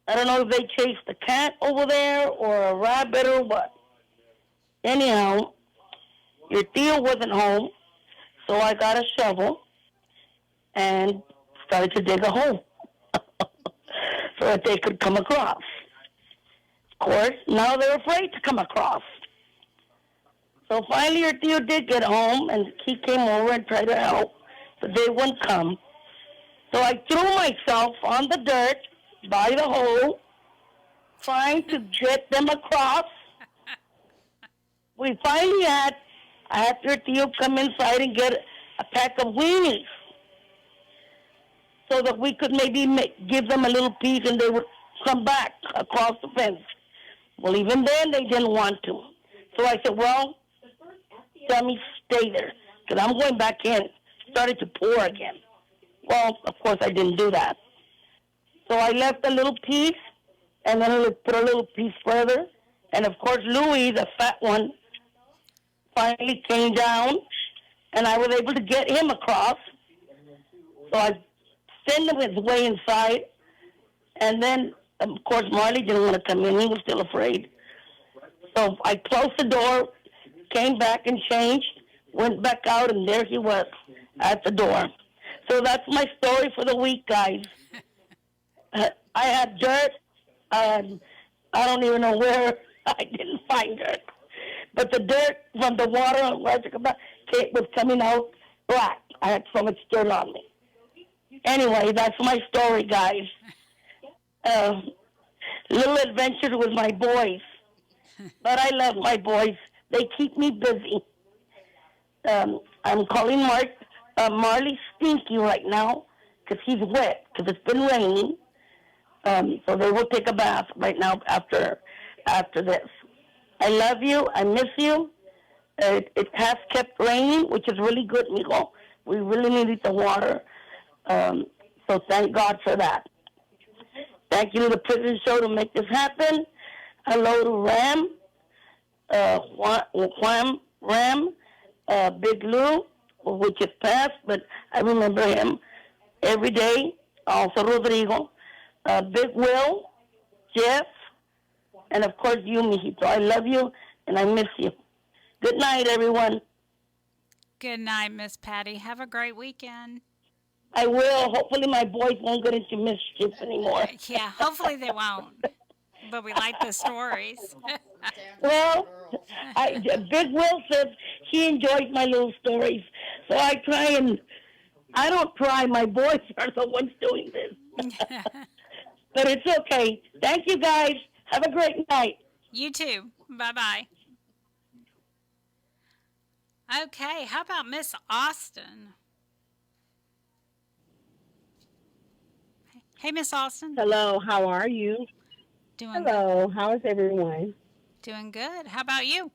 I don't know if they chased a cat over there or a rabbit or what. Anyhow, your Theo wasn't home, so I got a shovel and started to dig a hole so that they could come across. Of course, now they're afraid to come across. So finally your Theo did get home, and he came over and tried to help. but they wouldn't come. So I threw myself on the dirt by the hole, trying to get them across. We finally had, after Theo come inside and get a pack of weenies so that we could maybe give them a little piece and they would come back across the fence. Well, even then they didn't want to. So I said, well, let me stay there because I'm going back in. It started to pour again. Well, of course I didn't do that. So I left a little piece and then I put a little piece further. And of course Louis, the fat one, finally came down and I was able to get him across. So I sent him his way inside. And then, of course, Marley didn't want to come in. He was still afraid. So I closed the door, came back and changed, went back out, and there he was at the door. So that's my story for the week, guys. I had dirt. I don't even know where. I didn't find dirt. But the dirt from the water was coming out black. I had so much dirt on me. Anyway, that's my story, guys. Little adventures with my boys. But I love my boys. They keep me busy. I'm calling Marley Stinky right now because he's wet because it's been raining. So they will take a bath right now after this. I love you. I miss you. It has kept raining, which is really good, mijo. We really needed the water. So thank God for that. Thank you to the prison show to make this happen. Hello to Ram, Big Lou, which is past, but I remember him every day. Also Rodrigo, Big Will, Jeff, and of course you, mijito. I love you and I miss you. Good night, everyone. Good night, Miss Patty. Have a great weekend. I will. Hopefully my boys won't get into mischief anymore. Yeah, hopefully they won't. But we like the stories. Well, Big Will says he enjoys my little stories. So I don't try. My boys are the ones doing this. But it's okay. Thank you, guys. Have a great night. You too. Bye-bye. Okay, how about Miss Austin? Hey, Miss Austin. Hello, how are you? Doing Hello, how is everyone? Doing good. How about you?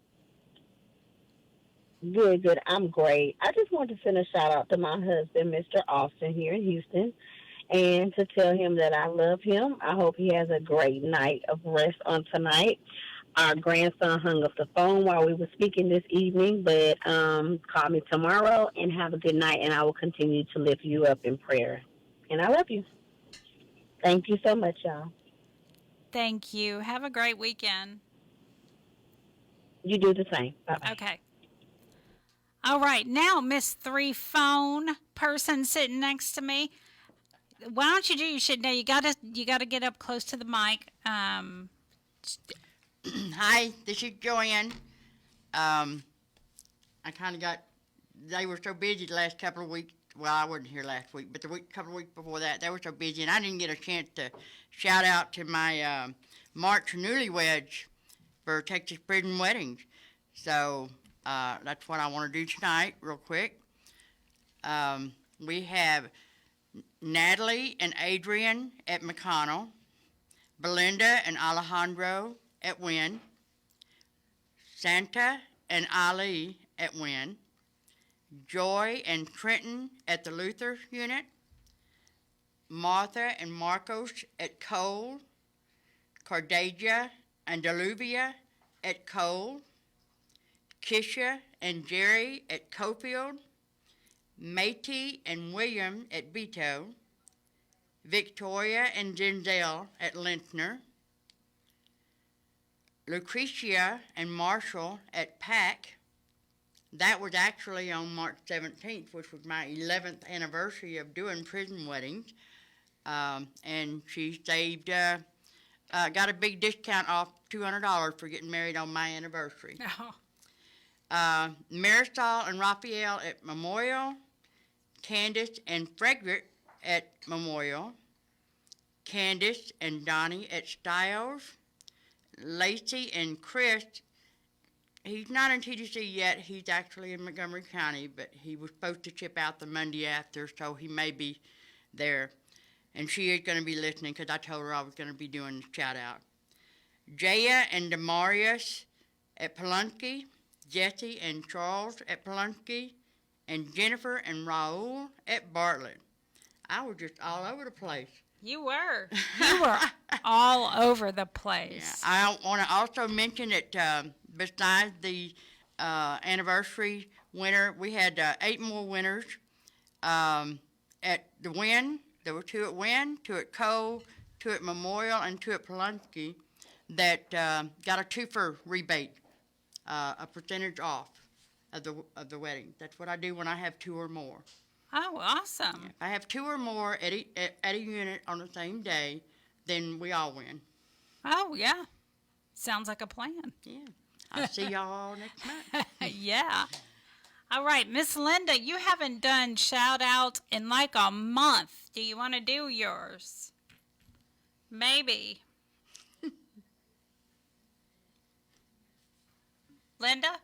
Good. I'm great. I just want to send a shout out to my husband, Mr. Austin, here in Houston, and to tell him that I love him. I hope he has a great night of rest on tonight. Our grandson hung up the phone while we were speaking this evening, but call me tomorrow and have a good night, and I will continue to lift you up in prayer. And I love you. Thank you so much, y'all. Thank you. Have a great weekend. You do the same. Bye-bye. Okay. All right. Now, Miss 3 phone person sitting next to me. Why don't you do your shit now? You gotta get up close to the mic. Hi, this is Joanne. I kind of they were so busy the last couple of weeks. Well, I wasn't here last week, but couple of weeks before that, they were so busy, and I didn't get a chance to shout out to my March newlyweds for Texas Prison Weddings. So that's what I want to do tonight, real quick. We have Natalie and Adrian at McConnell, Belinda and Alejandro at Wynn, Santa and Ali at Wynn, Joy and Trenton at the Luther unit, Martha and Marcos at Cole, Cardagia and Deluvia at Cole, Kisha and Jerry at Cofield, Matey and William at Beto, Victoria and Denzel at Lintner, Lucretia and Marshall at Pack. That was actually on March 17th, which was my 11th anniversary of doing prison weddings. And she saved, got a big discount off $200 for getting married on my anniversary. Oh. Marisol and Raphael at Memorial, Candace and Frederick at Memorial, Candace and Donnie at Stiles, Lacey and Chris. He's not in TDC yet. He's actually in Montgomery County, but he was supposed to chip out the Monday after, so he may be there. And she is going to be listening because I told her I was going to be doing the shout out. Jaya and Demarius at Palunkey, Jesse and Charles at Palunkey, and Jennifer and Raul at Bartlett. I was just all over the place. You were. You were all over the place. Yeah. I want to also mention that besides the anniversary winner, we had 8 more winners at the Win. There were 2 at Win, 2 at Cole, 2 at Memorial, and 2 at Palunkey that got a 2-for rebate, a percentage off of the wedding. That's what I do when I have 2 or more. Oh, awesome. Yeah. If I have 2 or more at a unit on the same day, then we all win. Oh, yeah. Sounds like a plan. Yeah. I'll see y'all next month. Yeah. All right, Miss Linda, you haven't done shout-outs in like a month. Do you want to do yours? Maybe. Linda?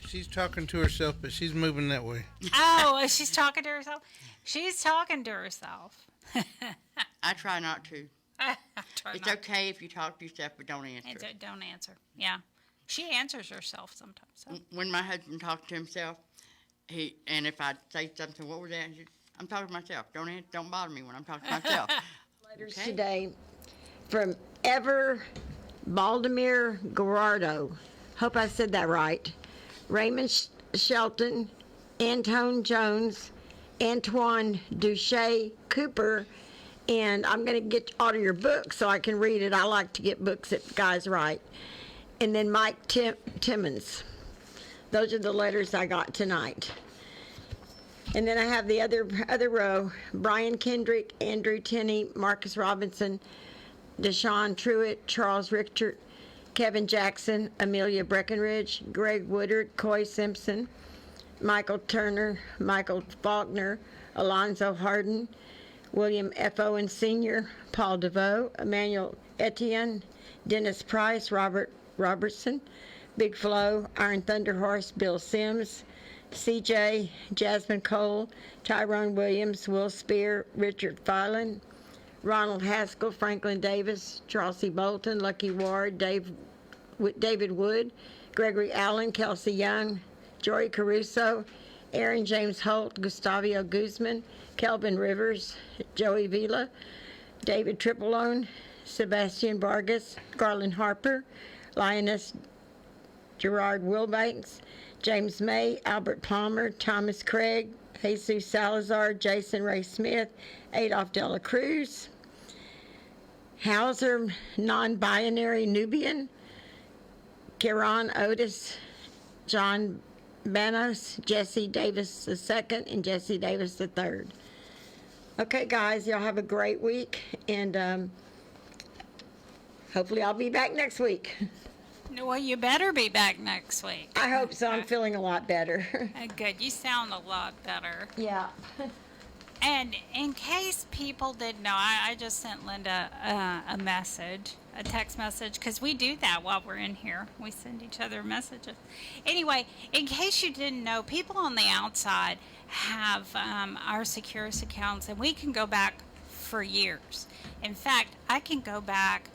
She's talking to herself, but she's moving that way. Oh, she's talking to herself? She's talking to herself. I try not to. It's not okay if you talk to yourself, but don't answer. Don't answer. Yeah. She answers herself sometimes. So. When my husband talks to himself, and if I say something, what was that? I'm talking to myself. Don't bother me when I'm talking to myself. Letters today from Ever Baldemir Gerardo. Hope I said that right. Raymond Shelton, Antone Jones, Antoine Duche Cooper, and I'm going to get out of your book so I can read it. I like to get books that guys write. And then Mike Timmons. Those are the letters I got tonight. And then I have the other row: Brian Kendrick, Andrew Tenney, Marcus Robinson, Deshaun Truitt, Charles Richter, Kevin Jackson, Amelia Breckenridge, Greg Woodard, Coy Simpson, Michael Turner, Michael Faulkner, Alonzo Harden, William F. Owen Sr., Paul DeVoe, Emmanuel Etienne, Dennis Price, Robert Robertson, Big Flo, Iron Thunder Horse, Bill Sims, CJ, Jasmine Cole, Tyrone Williams, Will Spear, Richard Filan, Ronald Haskell, Franklin Davis, Charles C. Bolton, Lucky Ward, David Wood, Gregory Allen, Kelsey Young, Jory Caruso, Aaron James Holt, Gustavio Guzman, Kelvin Rivers, Joey Vila, David Tripolone, Sebastian Vargas, Garland Harper, Lioness Gerard Wilbanks, James May, Albert Palmer, Thomas Craig, Jesus Salazar, Jason Ray Smith, Adolph Dela Cruz, Hauser, non-binary Nubian, Kieran Otis, John Banos, Jesse Davis II, and Jesse Davis III. Okay, guys, y'all have a great week, and hopefully I'll be back next week. Well, you better be back next week. I hope so. I'm feeling a lot better. Good. You sound a lot better. Yeah. And in case people didn't know, I just sent Linda a message, a text message, because we do that while we're in here. We send each other messages. Anyway, in case you didn't know, people on the outside have our Securus accounts, and we can go back for years. In fact, I can go back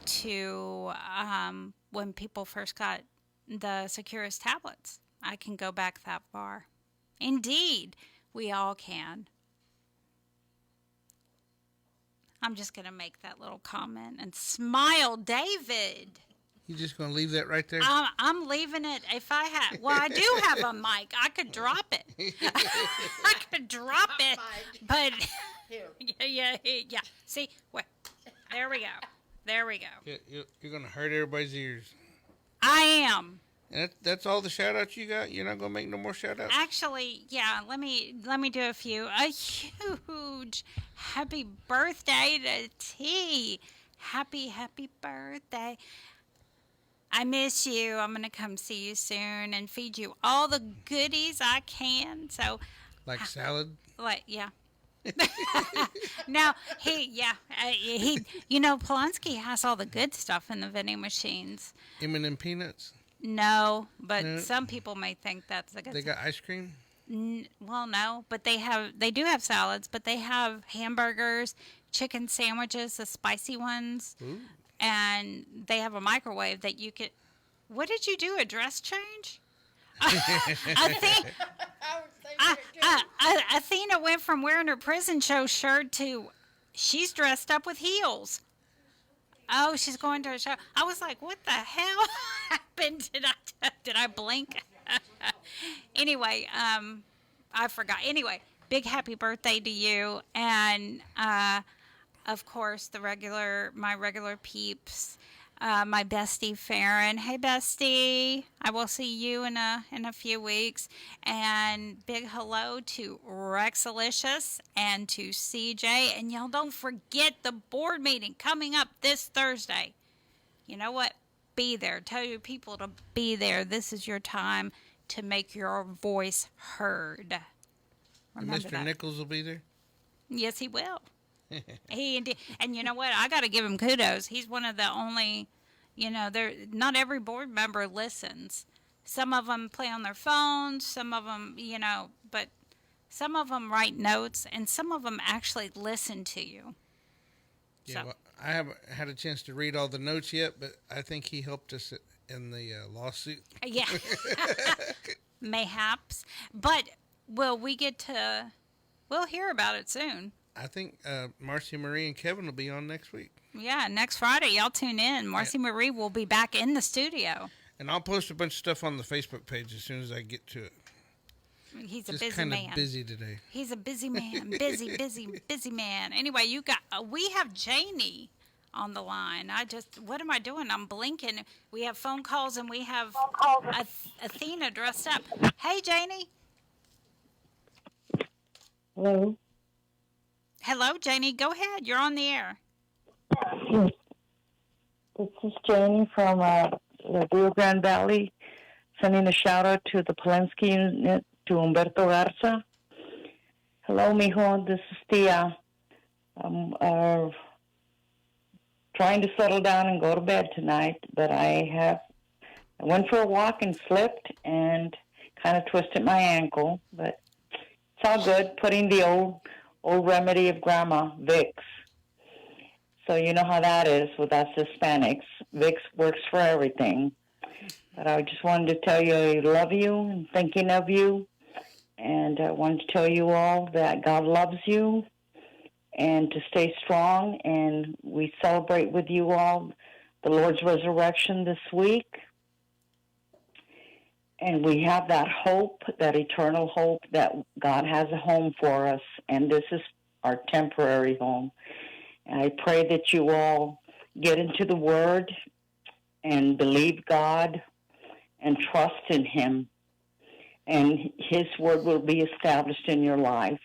to when people first got the Securus tablets. I can go back that far. Indeed, we all can. I'm just going to make that little comment and smile, David. You just going to leave that right there? I'm leaving it. If I had, well, I do have a mic. I could drop it. I could drop it, but yeah. See, wait. There we go. You're going to hurt everybody's ears. I am. And that's all the shout-outs you got? You're not going to make no more shout-outs? Actually, yeah, let me do a few. A huge happy birthday to T. Happy birthday. I miss you. I'm going to come see you soon and feed you all the goodies I can. So Like salad? Like, yeah. Now, he, Polanski has all the good stuff in the vending machines. M&M peanuts? No, but No. some people may think that's the good They stuff. got ice cream? Well, no, but they do have salads, but they have hamburgers, chicken sandwiches, the spicy ones, Ooh. and they have a microwave that you could. What did you do? A dress change? Athena went from wearing her prison show shirt to she's dressed up with heels. Oh, she's going to a show. I was like, what the hell happened? Did I blink? Anyway, I forgot. Anyway, big happy birthday to you. And, of course, my regular peeps, my bestie Farron. Hey, bestie. I will see you in a few weeks. And big hello to Rexalicious and to CJ. And y'all don't forget the board meeting coming up this Thursday. You know what? Be there. Tell your people to be there. This is your time to make your voice heard. And Remember Mr. that. Nichols will be there? Yes, he will. He indeed. And you know what? I got to give him kudos. He's one of the only, not every board member listens. Some of them play on their phones, some of them, but some of them write notes, and some of them actually listen to you. Yeah, well, I haven't had a chance to read all the notes yet, but I think he helped us in the lawsuit. Yeah. Mayhaps. But we'll hear about it soon. I think Marcy Marie and Kevin will be on next week. Yeah, next Friday. Y'all tune in. Marcy Marie will be back in the studio. And I'll post a bunch of stuff on the Facebook page as soon as I get to it. He's a Just busy kind man. of busy today. He's a busy man. Busy man. Anyway, we have Janie on the line. What am I doing? I'm blinking. We have phone calls and we have Athena dressed up. Hey, Janie. Hello. Hello, Janie. Go ahead. You're on the air. Yes. This is Janie from the Rio Grande Valley, sending a shout out to the Polanski unit, to Humberto Garza. Hello, mijo. This is Tia. I'm trying to settle down and go to bed tonight, but I went for a walk and slipped and kind of twisted my ankle, but it's all good. Putting the old remedy of grandma, Vicks. So you know how that is with us Hispanics. Vicks works for everything. But I just wanted to tell you I love you and thinking of you. And I wanted to tell you all that God loves you and to stay strong. And we celebrate with you all the Lord's resurrection this week. And we have that hope, that eternal hope that God has a home for us. And this is our temporary home. And I pray that you all get into the Word and believe God and trust in Him. And His Word will be established in your life.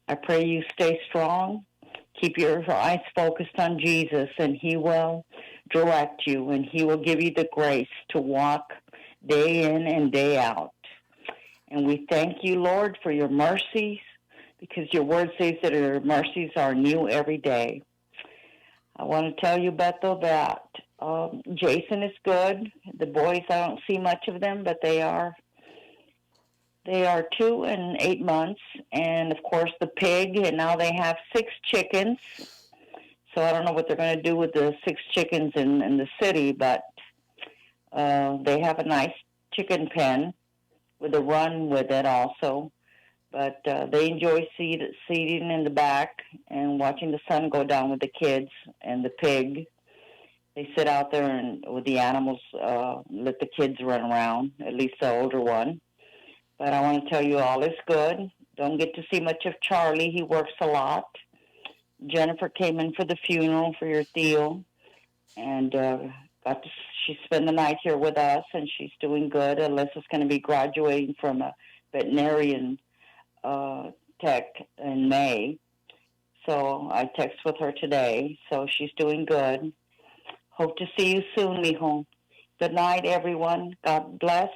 I pray you stay strong. Keep your eyes focused on Jesus, and He will direct you, and He will give you the grace to walk day in and day out. And we thank you, Lord, for your mercies, because your word says that your mercies are new every day. I want to tell you, Bethel, that Jason is good. The boys, I don't see much of them, but they are 2 and 8 months. And, of course, the pig, and now they have 6 chickens. So I don't know what they're going to do with the 6 chickens in the city, but they have a nice chicken pen with a run with it also. But they enjoy seating in the back and watching the sun go down with the kids and the pig. They sit out there and with the animals, let the kids run around, at least the older one. But I want to tell you all is good. Don't get to see much of Charlie. He works a lot. Jennifer came in for the funeral for your Theo, and she spent the night here with us, and she's doing good. Alyssa's going to be graduating from a veterinarian tech in May. So I text with her today. So she's doing good. Hope to see you soon, mijo. Good night, everyone. God bless.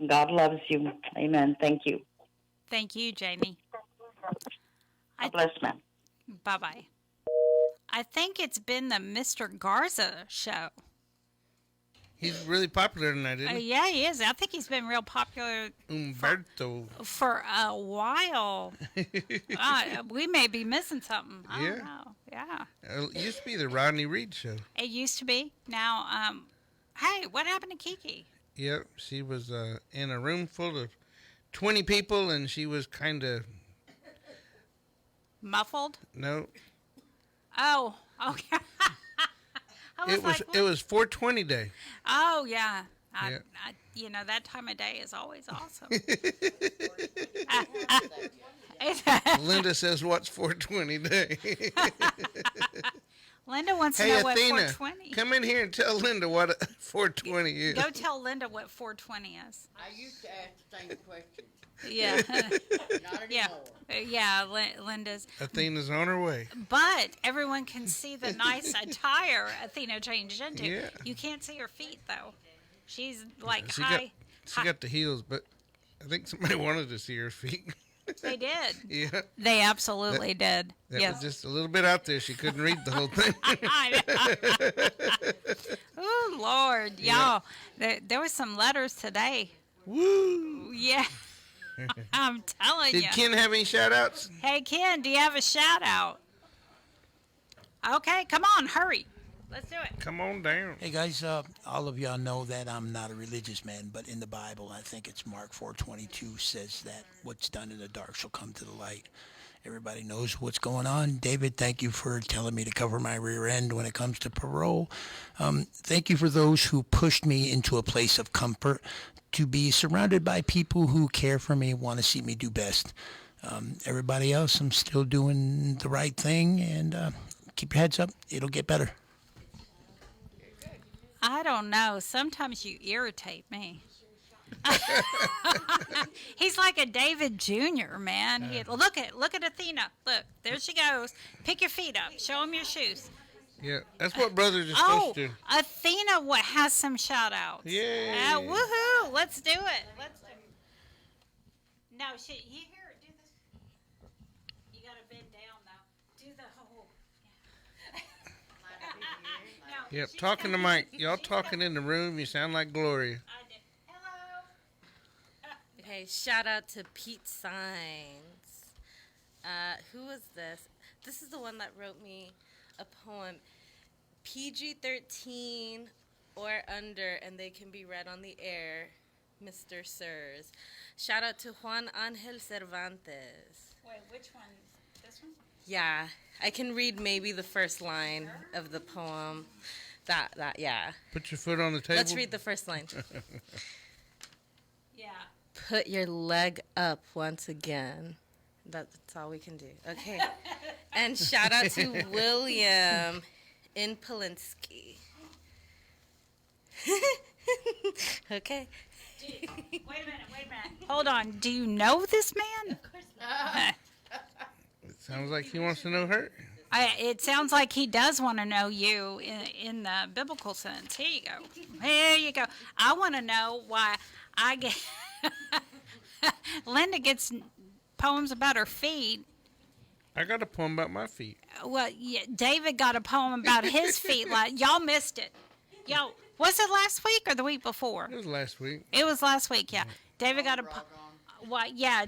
God loves you. Amen. Thank you. Thank you, Jamie. Bless, ma'am. Bye-bye. I think it's been the Mr. Garza show. He's really popular tonight, isn't he? Yeah, he is. I think he's been real popular Umberto. for a while. We may be missing something. I don't know. Yeah. It used to be the Rodney Reed show. It used to be. Now, hey, what happened to Kiki? Yep, she was in a room full of 20 people, and she was kind of... Muffled? No. Oh, okay. It was 420 day. Oh, yeah. You know, that time of day is always awesome. Linda says, what's 420 day? Linda wants to know what Athena, 420 is. come in here and tell Linda what 420 is. Go tell Linda what 420 is. I used to ask the same question. Yeah. Not anymore. Yeah, Linda's. Athena's on her way. But everyone can see the nice attire Athena changed into. Yeah. You can't see her feet, though. She's like She high. got the heels, but I think somebody wanted to see her feet. They did. Yeah. They absolutely did. That Yes. was just a little bit out there. She couldn't read the whole thing. Oh, Lord. Y'all, there was some letters today. Woo. Yeah. I'm telling you. Did Ken have any shout-outs? Hey, Ken, do you have a shout-out? Okay, come on, hurry. Let's do it. Come on down. Hey guys, all of y'all know that I'm not a religious man, but in the Bible, I think it's Mark 4:22 says that what's done in the dark shall come to the light. Everybody knows what's going on. David, thank you for telling me to cover my rear end when it comes to parole. Thank you for those who pushed me into a place of comfort to be surrounded by people who care for me, want to see me do best. Everybody else, I'm still doing the right thing, and keep your heads up. It'll get better. I don't know. Sometimes you irritate me. He's like a David Jr., man. Look at Athena. Look, there she goes. Pick your feet up. Show him your shoes. Yeah, that's what brothers are supposed to do. Athena has some shout-outs. Yeah. Woohoo. Let's do it. No, you hear it. Do this. You got to bend down, though. Do the whole... No, Yep, talking to Mike. Y'all talking in the room. You sound like Gloria. Okay, shout out to Pete Signs. Who was this? This is the one that wrote me a poem. PG-13 or under, and they can be read on the air, Mr. Sirs. Shout out to Juan Angel Cervantes. Wait, which one? This one? Yeah, I can read maybe the first line of the poem. Yeah. Put your foot on the table. Let's read the first line. Yeah. Put your leg up once again. That's all we can do. Okay. And shout out to William in Polinsky. Okay. Wait a minute. Hold on. Do you know this man? Of course not. It sounds like he wants to know her. It sounds like he does want to know you in the biblical sense. Here you go. Here you go. I want to know why I get... Linda gets poems about her feet. I got a poem about my feet. Well, yeah, David got a poem about his feet. Like, y'all missed it. Y'all, was it last week or the week before? It was last week. It was last week, yeah. David got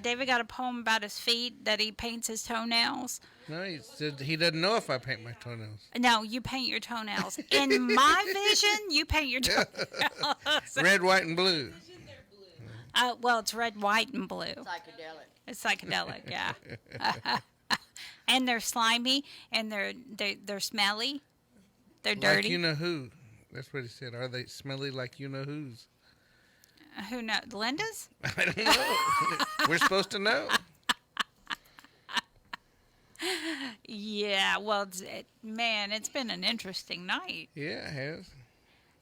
David got a poem about his feet that he paints his toenails. No, he said he doesn't know if I paint my toenails. No, you paint your toenails. In my vision, you paint your toenails. Red, white, and blue. Well, it's red, white, and blue. Psychedelic. It's psychedelic, yeah. And they're slimy, and they're smelly. They're dirty. Like you know who. That's what he said. Are they smelly like you know who's? Who knows? Linda's? I don't know. We're supposed to know. Yeah, well, it's been an interesting night. Yeah, it has.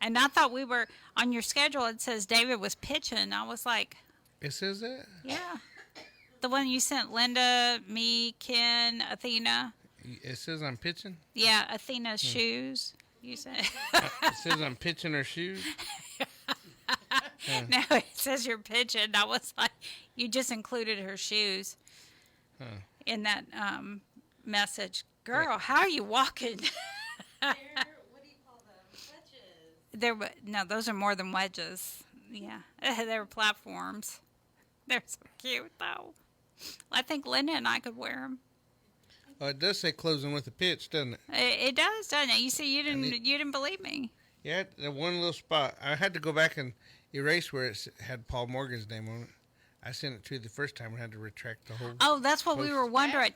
And I thought we were, on your schedule, it says David was pitching. I was like... It says that? Yeah. The one you sent Linda, me, Ken, Athena. It says I'm pitching? Yeah, Athena's shoes. You said... It says I'm pitching her shoes? No, it says you're pitching. I was like, you just included her shoes in that message. Girl, how are you walking? What do you call them? Wedges. No, those are more than wedges. Yeah, they're platforms. They're so cute, though. I think Linda and I could wear them. Oh, it does say closing with a pitch, doesn't it? It does, doesn't it? You see, you didn't believe me. Yeah, that one little spot. I had to go back and erase where it had Paul Morgan's name on it. I sent it to you the first time. I had to retract the whole. Oh, that's what post. we were wondering.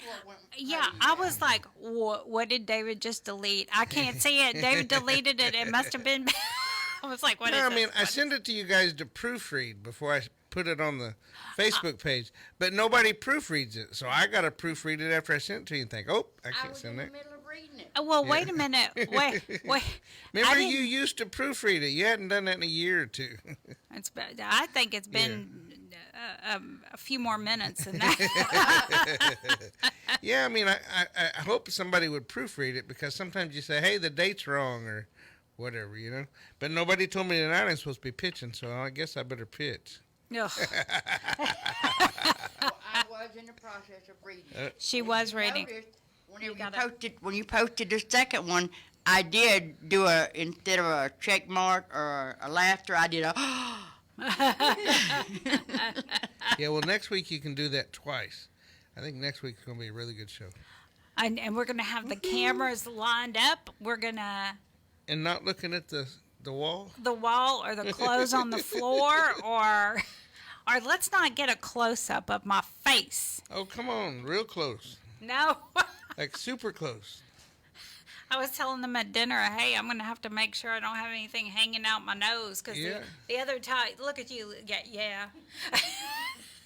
Yeah, I was like, what did David just delete? I can't see it. David deleted it. It must have been. I was like, what is No, this? I mean, I sent it to you guys to proofread before I put it on the Facebook page, but nobody proofreads it. So I got to proofread it after I sent it to you and think, oh, I can't send that. Well, wait a minute. Wait. Remember, you used to proofread it. You hadn't done that in a year or two. I think it's been a few more minutes than that. Yeah, I mean, I hope somebody would proofread it, because sometimes you say, hey, the date's wrong or whatever, you know. But nobody told me tonight I'm supposed to be pitching, so I guess I better pitch. Well, I was in the process of reading. She was reading. When you posted the second one, I did do instead of a check mark or a laughter, I did a. Yeah, well, next week you can do that twice. I think next week's going to be a really good show. And we're going to have the cameras lined up. We're going to. And not looking at the wall? The wall or the clothes on the floor, or let's not get a close-up of my face. Oh, come on, real close. No. Like super close. I was telling them at dinner, hey, I'm going to have to make sure I don't have anything hanging out my nose, because the other time, look at you, yeah.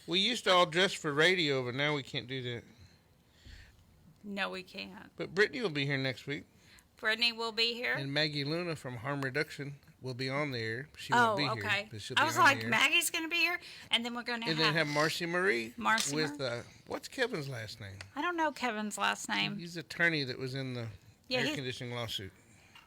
We used to all dress for radio, but now we can't do that. No, we can't. But Brittany will be here next week. Brittany will be here. And Maggie Luna from Harm Reduction will be on the air. She won't be okay. here. But I was like, Maggie's going to be here, and then we're going to have... And then have Marcy Marie. Marcy with, what's Kevin's last name? I don't know Kevin's last name. He's the attorney that was in the air conditioning lawsuit.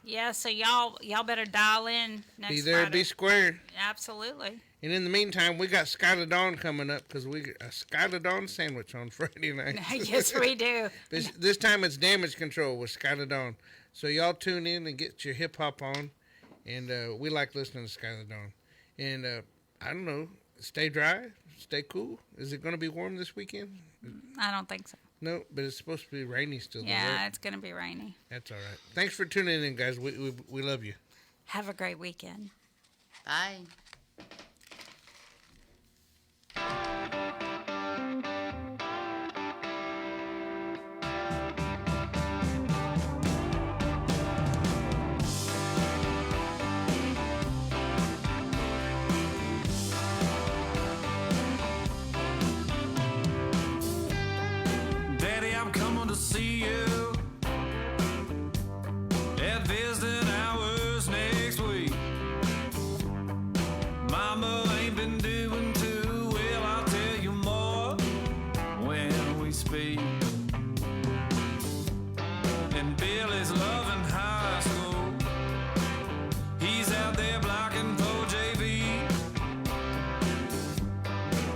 Yeah, so y'all better dial in next Be there, Friday. be square. Absolutely. And in the meantime, we got Skylar Dawn coming up, because we get a Skylar Dawn sandwich on Friday night. Yes, we do. This time it's Damage Control with Skylar Dawn. So y'all tune in and get your hip-hop on. And we like listening to Skylar Dawn. And I don't know, stay dry, stay cool. Is it going to be warm this weekend? I don't think so. No, but it's supposed to be rainy still. Yeah, right? it's going to be rainy. That's all right. Thanks for tuning in, guys. We love you. Have a great weekend. Bye. Daddy, I'm coming to see you at visiting hours next week. Mama ain't been doing too well, I'll tell you more when we speak. And Billy's loving high school. He's out there blocking for JV.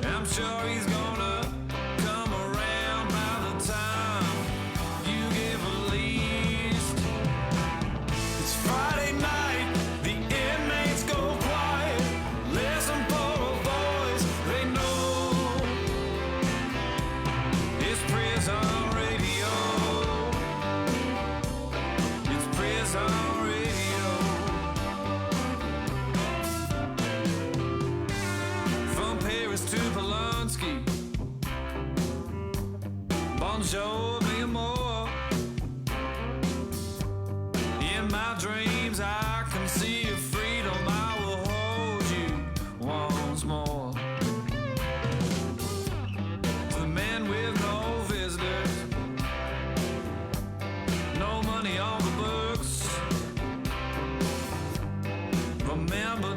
I'm sure he's gonna come around by the time you give a least. It's Friday night, the inmates go quiet. Listen for a voice they know. It's prison radio. It's prison radio. From Paris to Polanski. Bonjour, be more. In my dreams, I can see your freedom. I will hold you once more. To the men with no visitors, no money on the books. Remember